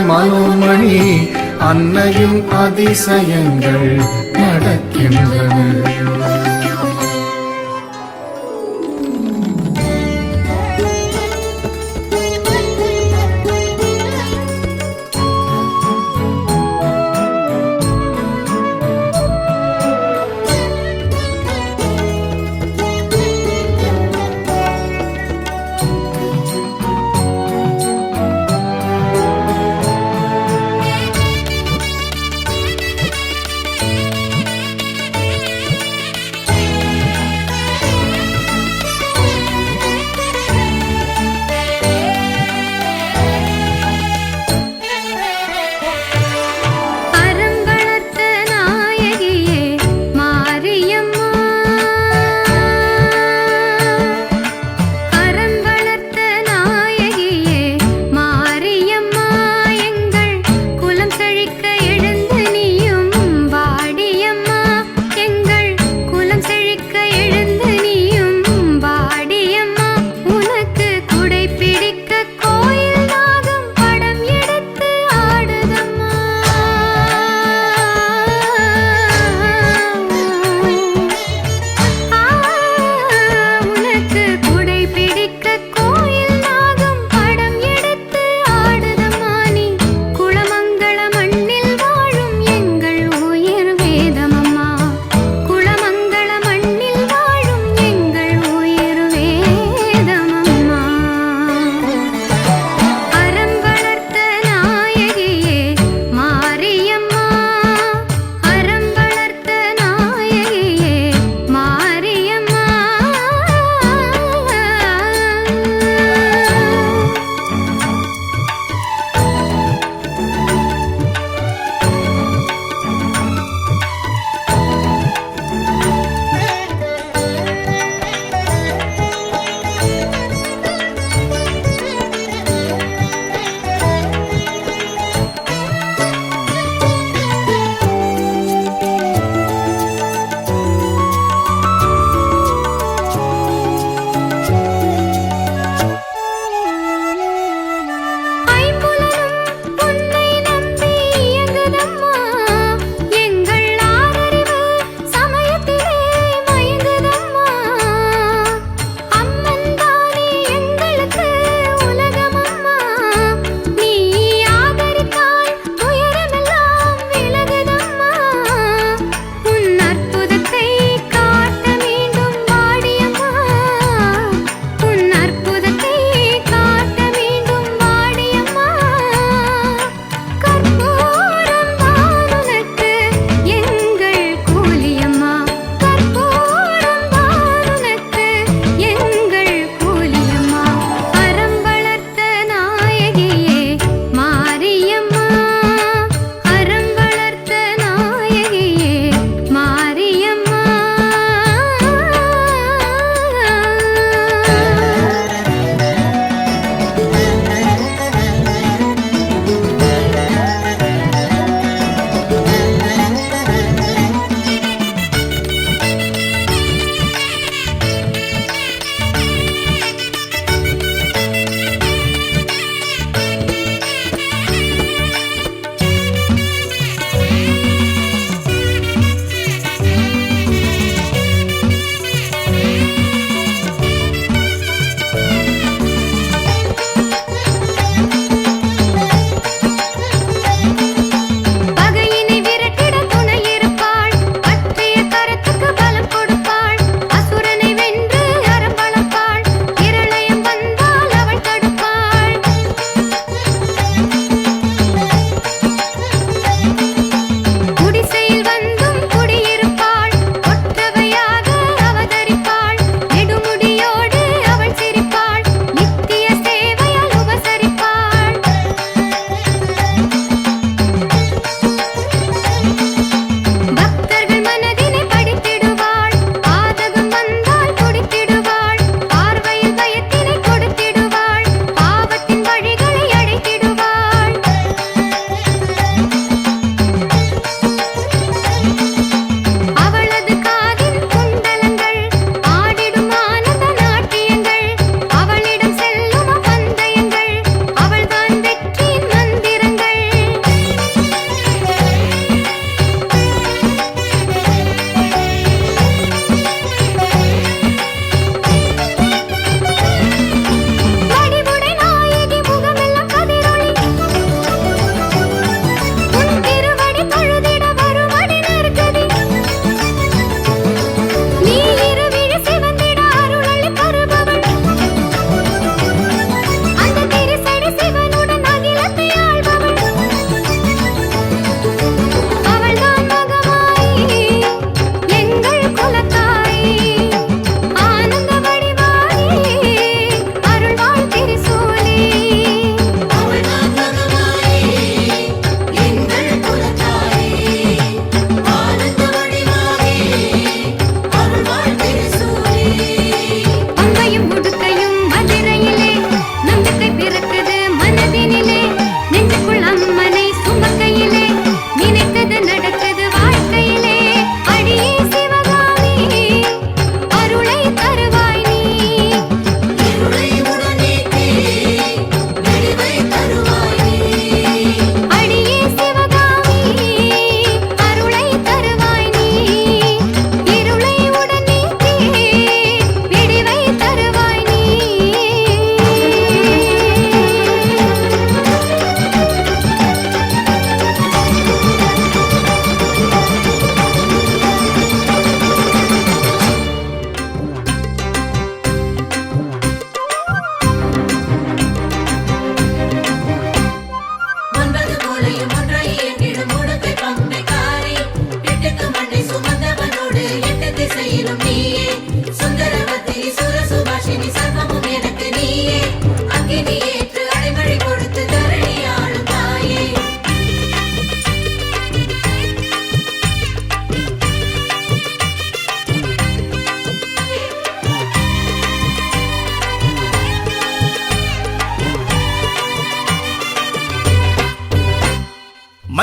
மனோன்மணி, அன்னையின் அதிசயங்கள் நடக்கின்றன.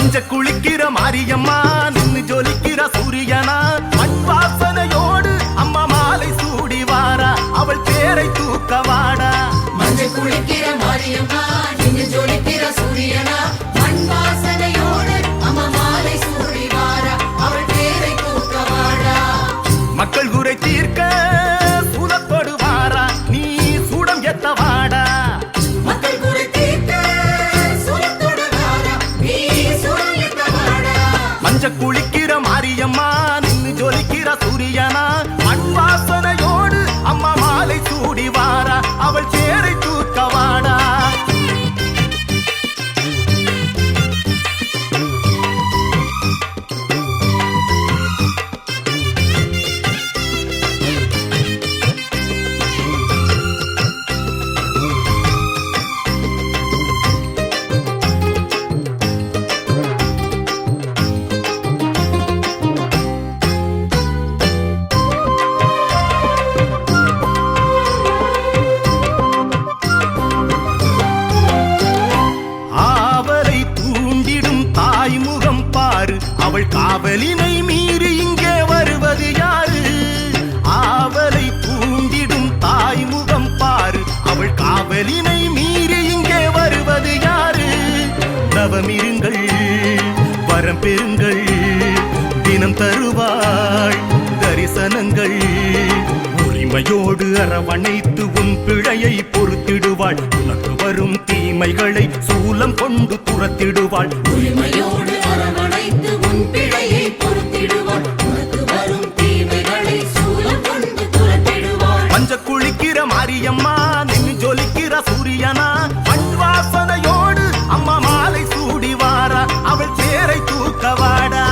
மஞ்ச குளிக்கிற மாரியம்மா நின்னு ஜொலிக்கிற சூரியனா மண் வாசனையோடு அம்மா மாலை சூடி வாரா அவள் தேரை தூக்க வாடா. மஞ்சள் குளிக்கிற மாரியம்மா நின்னு ஜொலிக்கிற சூரியனா மண் வாசனையோடு அம்மா மாலை சூடி வாரா அவள் தேரை தூக்க வாடா. மக்கள் குறை தீர்க்க சூலத்தோடு வாரா நீ சூடம் எத்த வாடா. மக்கள் குறை தீர்க்க சூலத்தோடு வாரா நீ சூடம் எத்த வாடா. மஞ்ச குளிக்கிற மாரியம்மா நின்னு ஜொலிக்கிற சூரியனா மண் வாசனையோடு அம்மா மாலை சூடி வாரா அவள் தேரை தூக்க வாடா. ஆவலை தூண்டிடும் தாய்முகம் பாரு அவள் காவலினை மீறி இங்கே வருவது யாரு. ஆவலை தூண்டிடும் தாய்முகம் பாரு அவள் காவலினை மீறி இங்கே வருவது யாரு. தவமிருங்கள் வரம் பெறுங்கள் தினம் தருவாள் தரிசனங்கள் உரிமையோடு அரவணைத்து உன் பிழையை பொறுத்திடுவாள். உனக்கு வரும் தீமைகளை சூலம் கொண்டு துரத்திடுவாள். உரிமையோடு அரவணைத்து உன் பிழையை பொறுத்திடுவாள். உனக்கு வரும் தீமைகளை சூலம் கொண்டு துரத்திடுவாள். மஞ்ச குளிக்கிற மாரியம்மா நின்னு ஜொலிக்கிற சூரியனா மண் வாசனையோடு அம்மா மாலை சூடி வாரா அவள் தேரை தூக்க வாடா.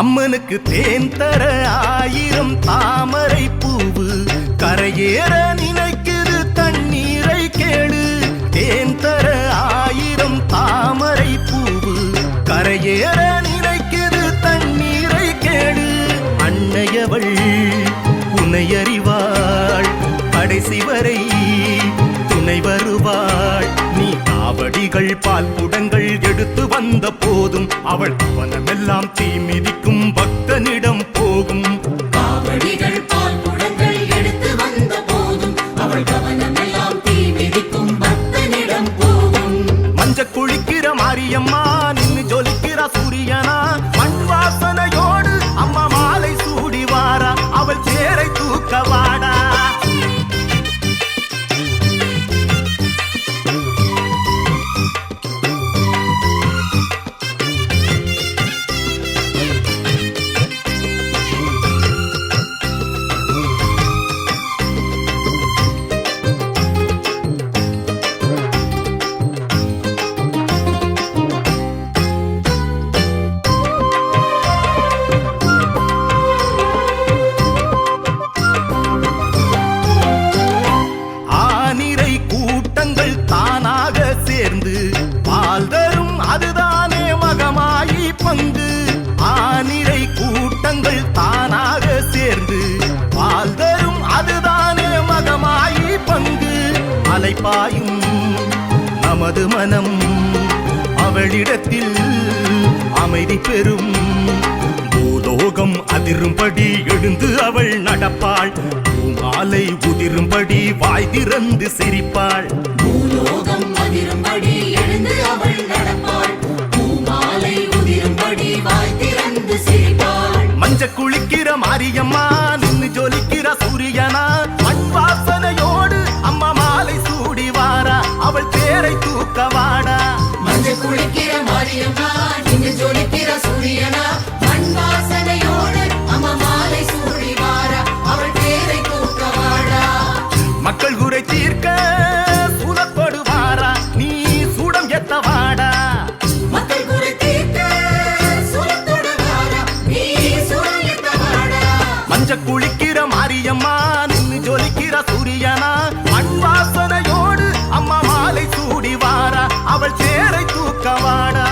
அம்மனுக்கு தேன் தர 1000 தாமரை பூவு கரையேற நினைக்குது தண்ணீரை கேளு. தேன் தர 1000 தாமரை பூவு கரையேற நினைக்குது தண்ணீரை கேளு. அன்னையவள் உன்னை அறிவாள் கடைசி வரை துணை வருவாள். நீ காவடிகள் பால் குடங்கள் எடுத்து வந்த போதும் அவள் கவனமெல்லாம் தீ மிதிக்கும் பக்தனிடம் போகும். காவடிகள் பால் குடங்கள் எடுத்து வந்த போதும் அவள் கவனமெல்லாம் தீ மிதிக்கும் பக்தனிடம் போகும். மஞ்ச குளிக்கிற மாரியம்மா நின்னு ஜொலிக்கிற சூரியனா மண் வாசனையோடு அம்மா மாலை சூடி வாரா அவள் தேரை தூக்க வாடா. ஆனிரை கூட்டங்கள் தானாக சேர்ந்து பால் தரும் அதுதானே மகமாயி பங்கு. ஆனிரை கூட்டங்கள் தானாக சேர்ந்து பால் தரும் அதுதானே மகமாயி பங்கு. அலைப்பாயும் நமது மனம் அவளிடத்தில் அமைதி பெறும். பூலோகம் அதிரும்படி எழுந்து அவள் நடப்பாள். பூமாலை உதிரும்படி வாய் திறந்து சிரிப்பாள். பூலோகம் அதிரும்படி எழுந்து அவள் நடப்பாள். பூமாலை உதிரும்படி வாய் திறந்து சிரிப்பாள். மஞ்ச குளிக்கிற மாரியம்மா நின்னு ஜொலிக்கிற சூரியனா மண் வாசனையோடு அம்மா மாலை சூடி வாரா அவள் தேரை தூக்க வாடா. மஞ்சள் குளிக்கிற மாரியம்மா நின்னு ஜொலிக்கிற சூரியனா மண் வாசனையோடு அம்மா மாலை சூடி வாரா அவள் தேரை தூக்க வாடா. மக்கள் குறை தீர்க்க சூலத்தோடு வாரா நீ சூடம் எத்த வாடா. சூரியனா மண் வாசனையோடு அம்மா மாலை சூடி வாரா அவள் சேரை தூக்கவாடா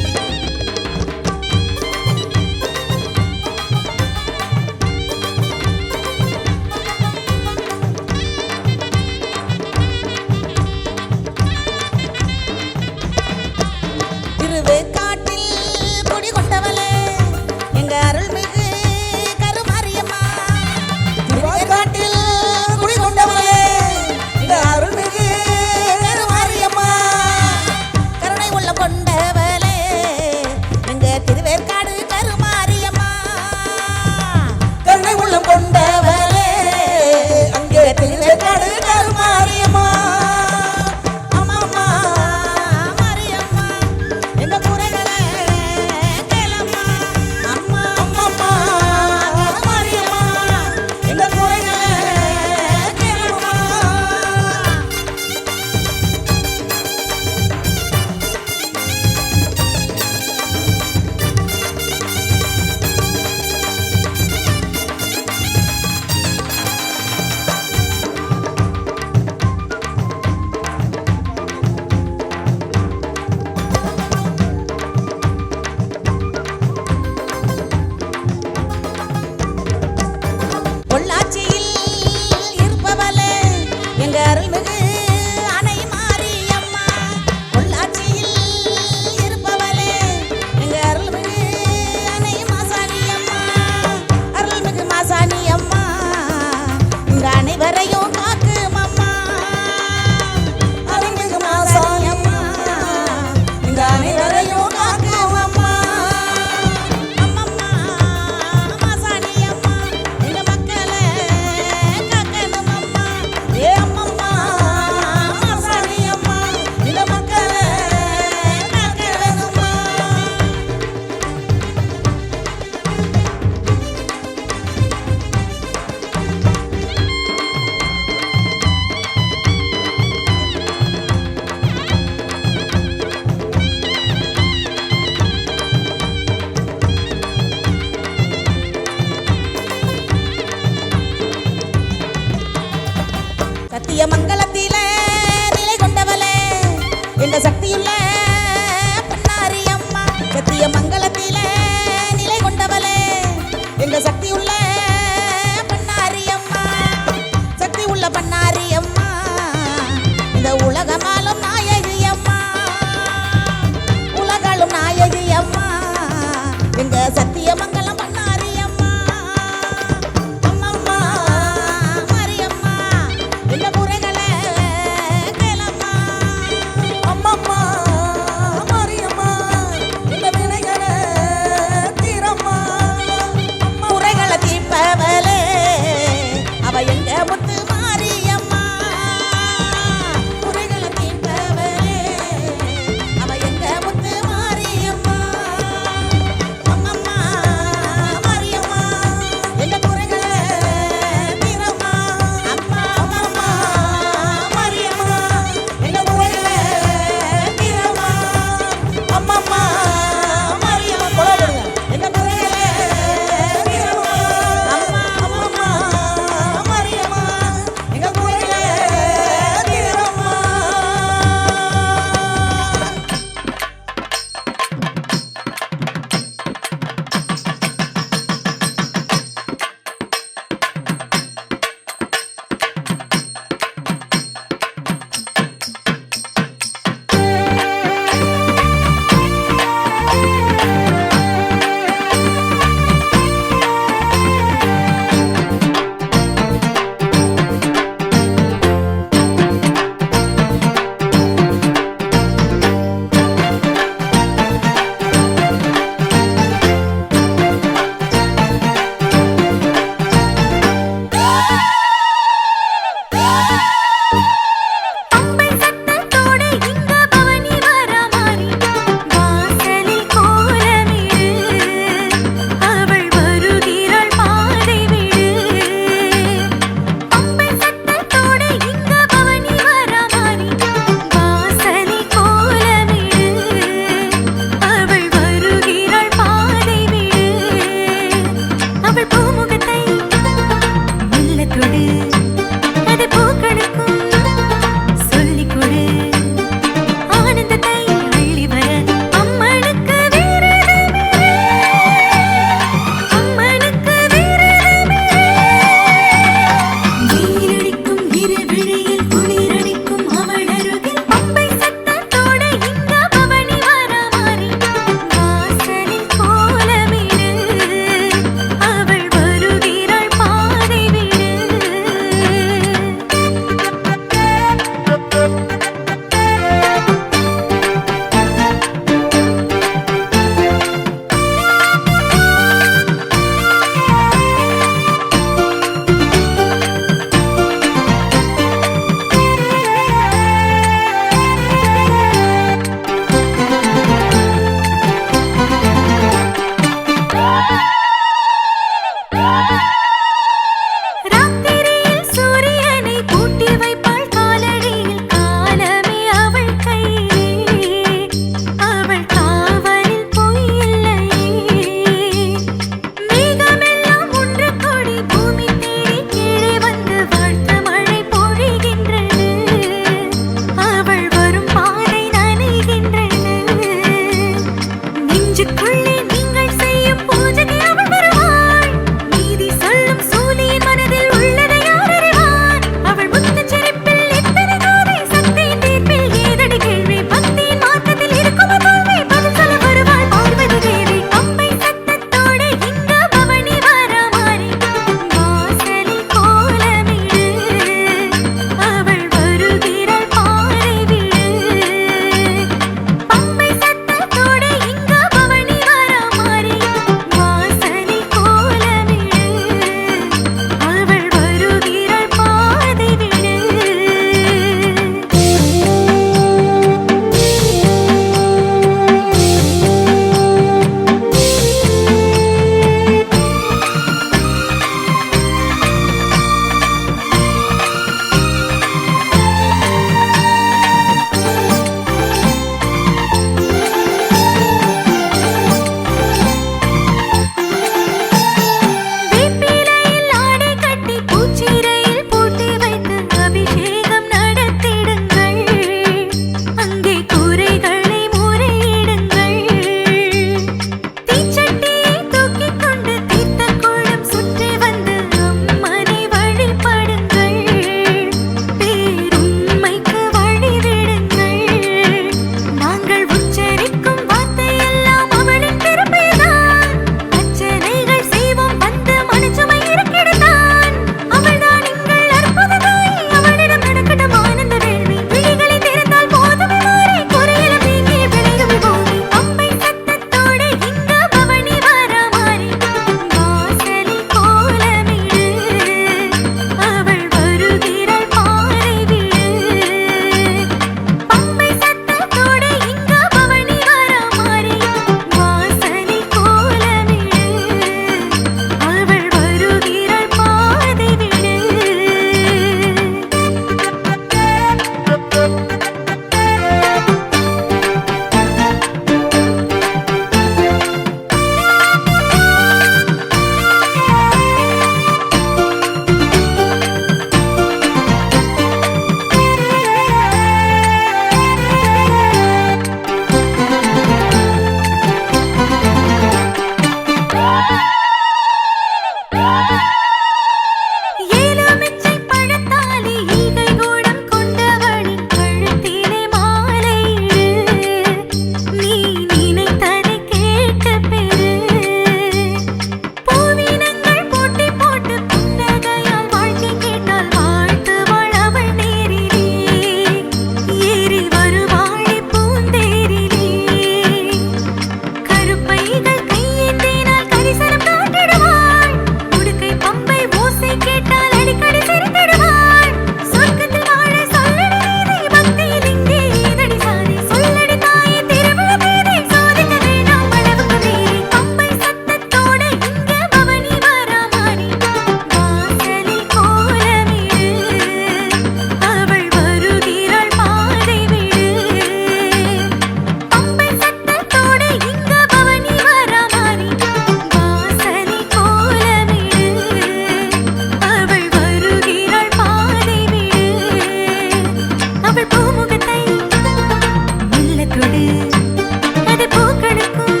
அது பூக்களுக்கும்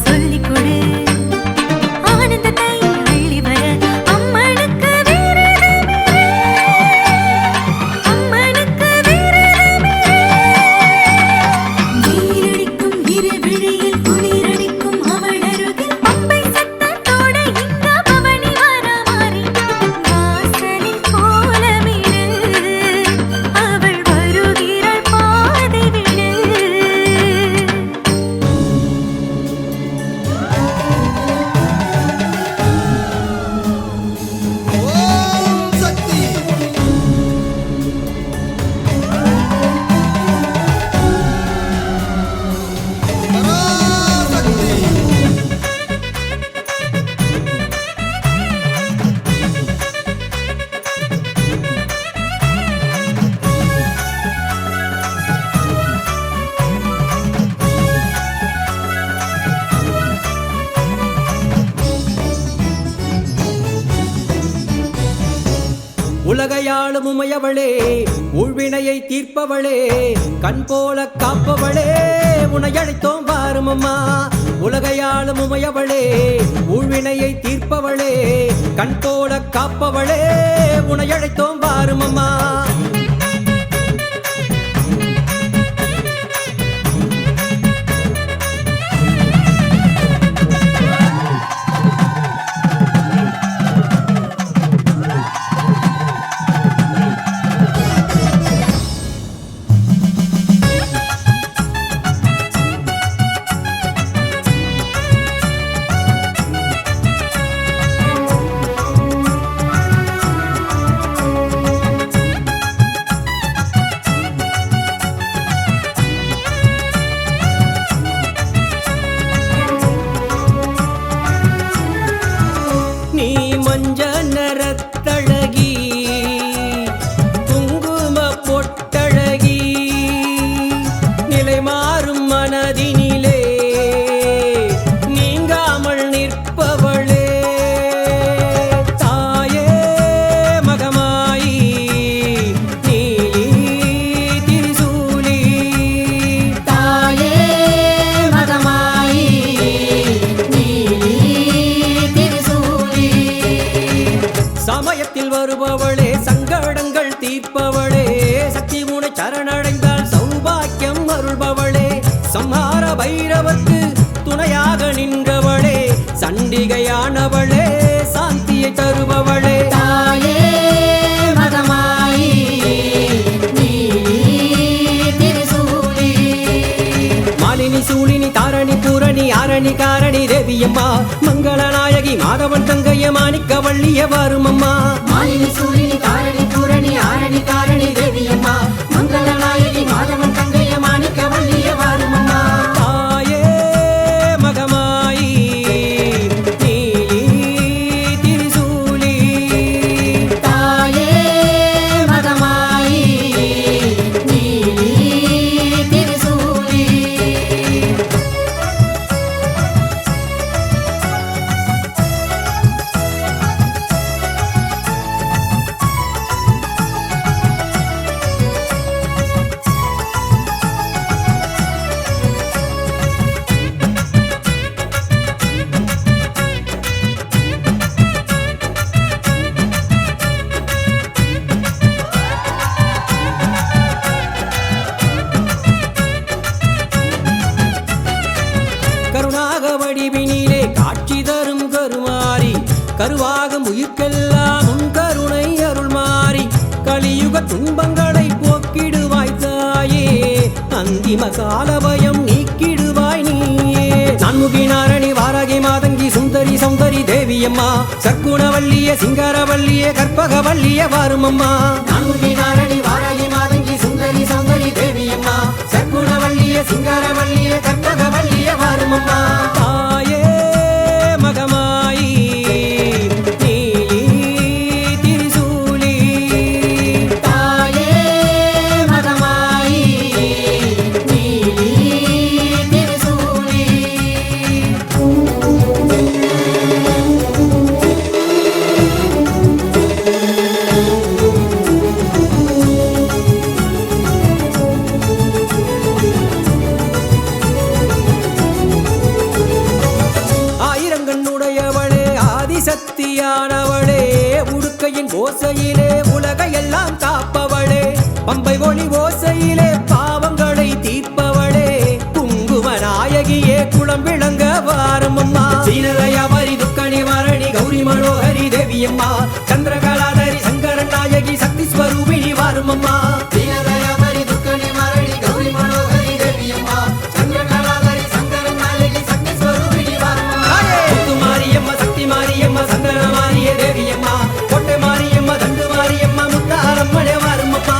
சொல்லிக் கொடு. ஆனந்தத்தை அள்ளி வர அம்மனுக்கு விரதமே, அம்மனுக்கு விரதமே. நீரடிக்கும் இரவிழியில் குளிரடிக்கும் அவள் அருகில் பம்பை சத்தத்தோட இந்த பவனி வரமாறி வாசலில் கோலமிடு, அவள் வருகிறாள் பாதை விடு. உலகையாளும் உமையவளே, ஊழ்வினையை தீர்ப்பவளே, கண் போல காப்பவளே, உன்னை அழைத்தோம் வாரும் அம்மா. உலகையாளும் உமையவளே, ஊழ்வினையை தீர்ப்பவளே, கண் போல காப்பவளே, உன்னை அழைத்தோம் வாரும் அம்மா. நீ மஞ்ச நரத்தழகி, குங்கும பொட்டழகி, நிலை மாறும் மனதினிலே நீங்காமல் நிற்பவளே, தாயே மகமாயி நீலி திரிசூலி, தாயே மகமாயி நீலி திரிசூலி. சமயத்தில் வருபவளே, சங்கடங்கள் தீர்ப்பவளே, சக்தி முனை சரணடைந்தால் சௌபாக்கியம் அருள்பவளே, சம்ஹார பைரவர்க்கு துணையாக நின்றவளே, சண்டிகையானவளே, சாந்தியை தருபவளே, தாயே மகமாயி நீலி திரிசூலி. மாலினி சூலினி தாரணி பூரணி ஆரணி காரணி தேவியம்மா, மங்களநாயகி மாதவன் தங்கைய மாணிக்க வள்ளிய வாரும் அம்மா. மாலினி சூலினி தாரணி பூரணி ஆரணி காரணி தேவியம்மா, மங்களநாயகி மாதவன் தங்கைய மாணிக்க வள்ளிய வாரும் அம்மா. தாயே மகமாயி நீலி திரிசூலி, தாயே மகமாயி நீலி திரிசூலி. கருணாக வடிவினிலே காட்சி தரும் கருமாரி, கருவாகும் உயிர்க்கெல்லாம் உன் கருணை அருள் மாறி, கலியுக துன்பங்களை போக்கிடுவாய் தாயே, அந்திம கால பயம் நீக்கிடுவாய் நீயே. நான்முகி நாரணி வாராகி மாதங்கி சுந்தரி சௌந்தரி தேவியம்மா, சற்குணவல்லிய சிங்காரவல்லிய கற்பகவல்லிய வாரும் அம்மா. நான்முகி நாரணி வாராகி மாதங்கி சுந்தரி சௌந்தரி தேவியம்மா, சற்குணவல்லிய சிங்காரவல்லிய கற்பகவல்லிய வாரும் அம்மா. தாயே மகமாயி நீலி திரிசூலி, தாயே மகமாயி நீலி திரிசூலி. ஓசையிலே உலகையெல்லாம் காப்பவளே பம்பை ஒளி ஓசையிலே பாவங்களை தீர்ப்பவளே குங்கும நாயகியே குளம் விளங்க வாரமம்மா சீனதயாவரி துக்க நிவாரணி கௌரி மனோகரி தேவியம்மா சந்திரகலாதரி சங்கரன் நாயகி சக்தி ஸ்வரூபிணி வாரமம்மா சீனதயாவரி துக்க நிவாரணி கௌரி மனோகரி தேவியம்மா சந்திரகலாதரி சங்கரன் நாயகி சக்தி ஸ்வரூபிணி வாரமம்மா முத்து மாரியம்மா சக்தி மாரியம்மா சங்கர மாரிய தேவியம்மா கோட்டை மாரியம்மா தண்டு மாரியம்மா முத்தாரம்மனே வாரமம்மா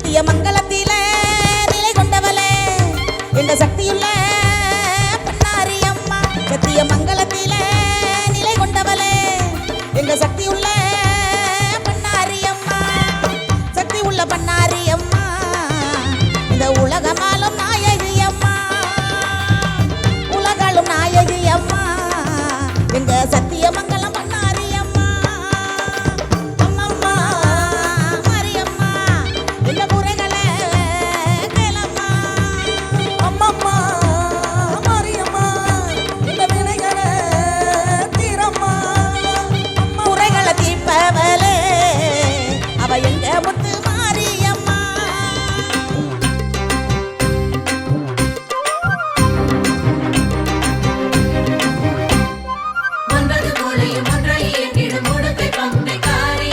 சத்திய மங்களத்தில நிலை கொண்டவளே எங்க சக்தியுள்ள பண்ணாரி அம்மா. சத்திய மங்களத்தில நிலை கொண்டவளே எங்க சக்தியுள்ள பண்ணாரி அம்மா. சக்தி உள்ள பண்ணாரி அம்மா இந்த உலகமாலும் நாயகி அம்மா. உலகாலும் நாயகி அம்மா எங்க சத்திய மங்கலம் பண்ணாரி அம்மா. அம்மம்மா மாரியம்மா எங்க குறைகளை கேளம்மா. அம்மம்மா மாரியம்மா எங்க வினைகளை தீரம்மா. அம்மா குறைகளை தீர்ப்பவளே அவ எங்க முத்து மாரியம்மா. ஒன்பது மூலையும் ஒன்றாய் இயங்கிடும் உடுக்கை பம்பைக்காரி.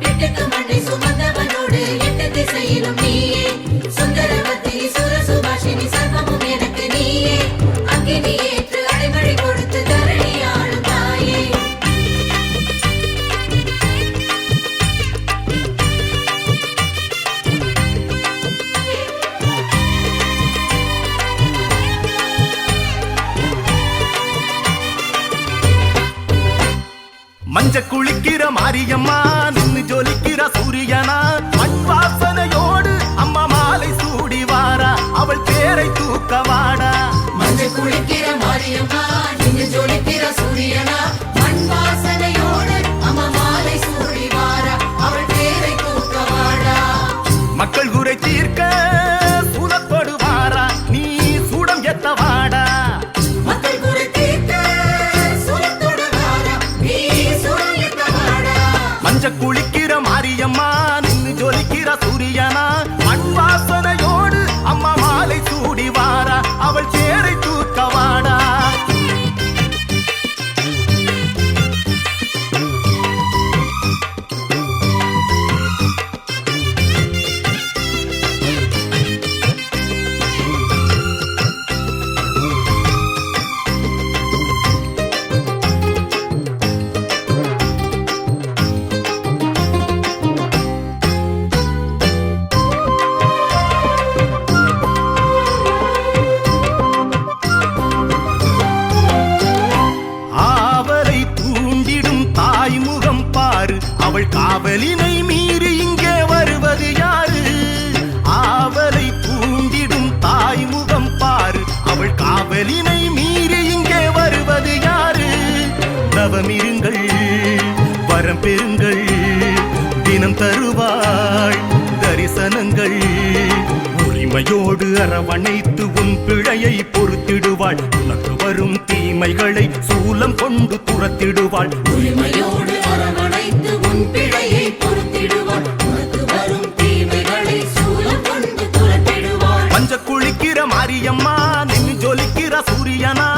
எட்டுக்கு மண்ணை சுமந்தவனோடு எட்டு திசையிலும் நீயே. சுந்தரவத்தினி சுரசுபாஷினி சர்வமும் எனக்கு நீயே. அக்கினி ஏற்று அடைமழை கொடுத்து தரணி ஆளும் தாயே. மஞ்ச குளிக்கிற மாரியம்மா நின்னு ஜொலிக்கிற சூரியனா மண் வாசனையோடு அம்மா மாலை சூடி வாரா அவள் பேரை தூக்க வாடா. மஞ்சள் குளிக்கிற மாரியம்மா நின்று ஜொலிக்கிற சூரியனா மண் வாசனையோடு அம்மா மாலை சூடி வாரா அவள் பேரை தூக்க வாடா. மக்கள் குறை தீர்க்க சூடத்தோடு வாரா நீ சூடம் எத்த வாடா. மக்கள் குறை தீர்க்க சூலத்தோடு வாரா நீ சூரியத்த வாடா. மஞ்ச குளிக்கிற மாரியம்மா நின்னு ஜொலிக்கிற சூரியனா மண் வாசனையோடு அம்மா மாலை சூடி வாரா அவள் பேரை தூக்க வாடா. ஆவலை தூண்டிடும் தாய்முகம் பாரு அவள் காவலினை மீறி இங்கே வருவது யாரு. ஆவலை தூண்டிடும் தாய்முகம் பாரு அவள் காவலினை மீறி இங்கே வருவது யாரு. தவமிருங்கள் வரம் பெறுங்கள் தினம் தருவாள் தரிசனங்கள். உரிமையோடு அரவணைத்து உன் பிழையை பொறுத்திடுவாள். உனக்கு வரும் தீமைகளை சூலம் கொண்டு துரத்திடுவாள். உரிமையோடு அரவணைத்து உன் பிழையை பொறுத்திடுவாள். உனக்கு வரும் தீமைகளை சூலம் கொண்டு துரத்திடுவாள். மஞ்ச குளிக்கிற மாரியம்மா நின்னு ஜொலிக்கிற சூரியனா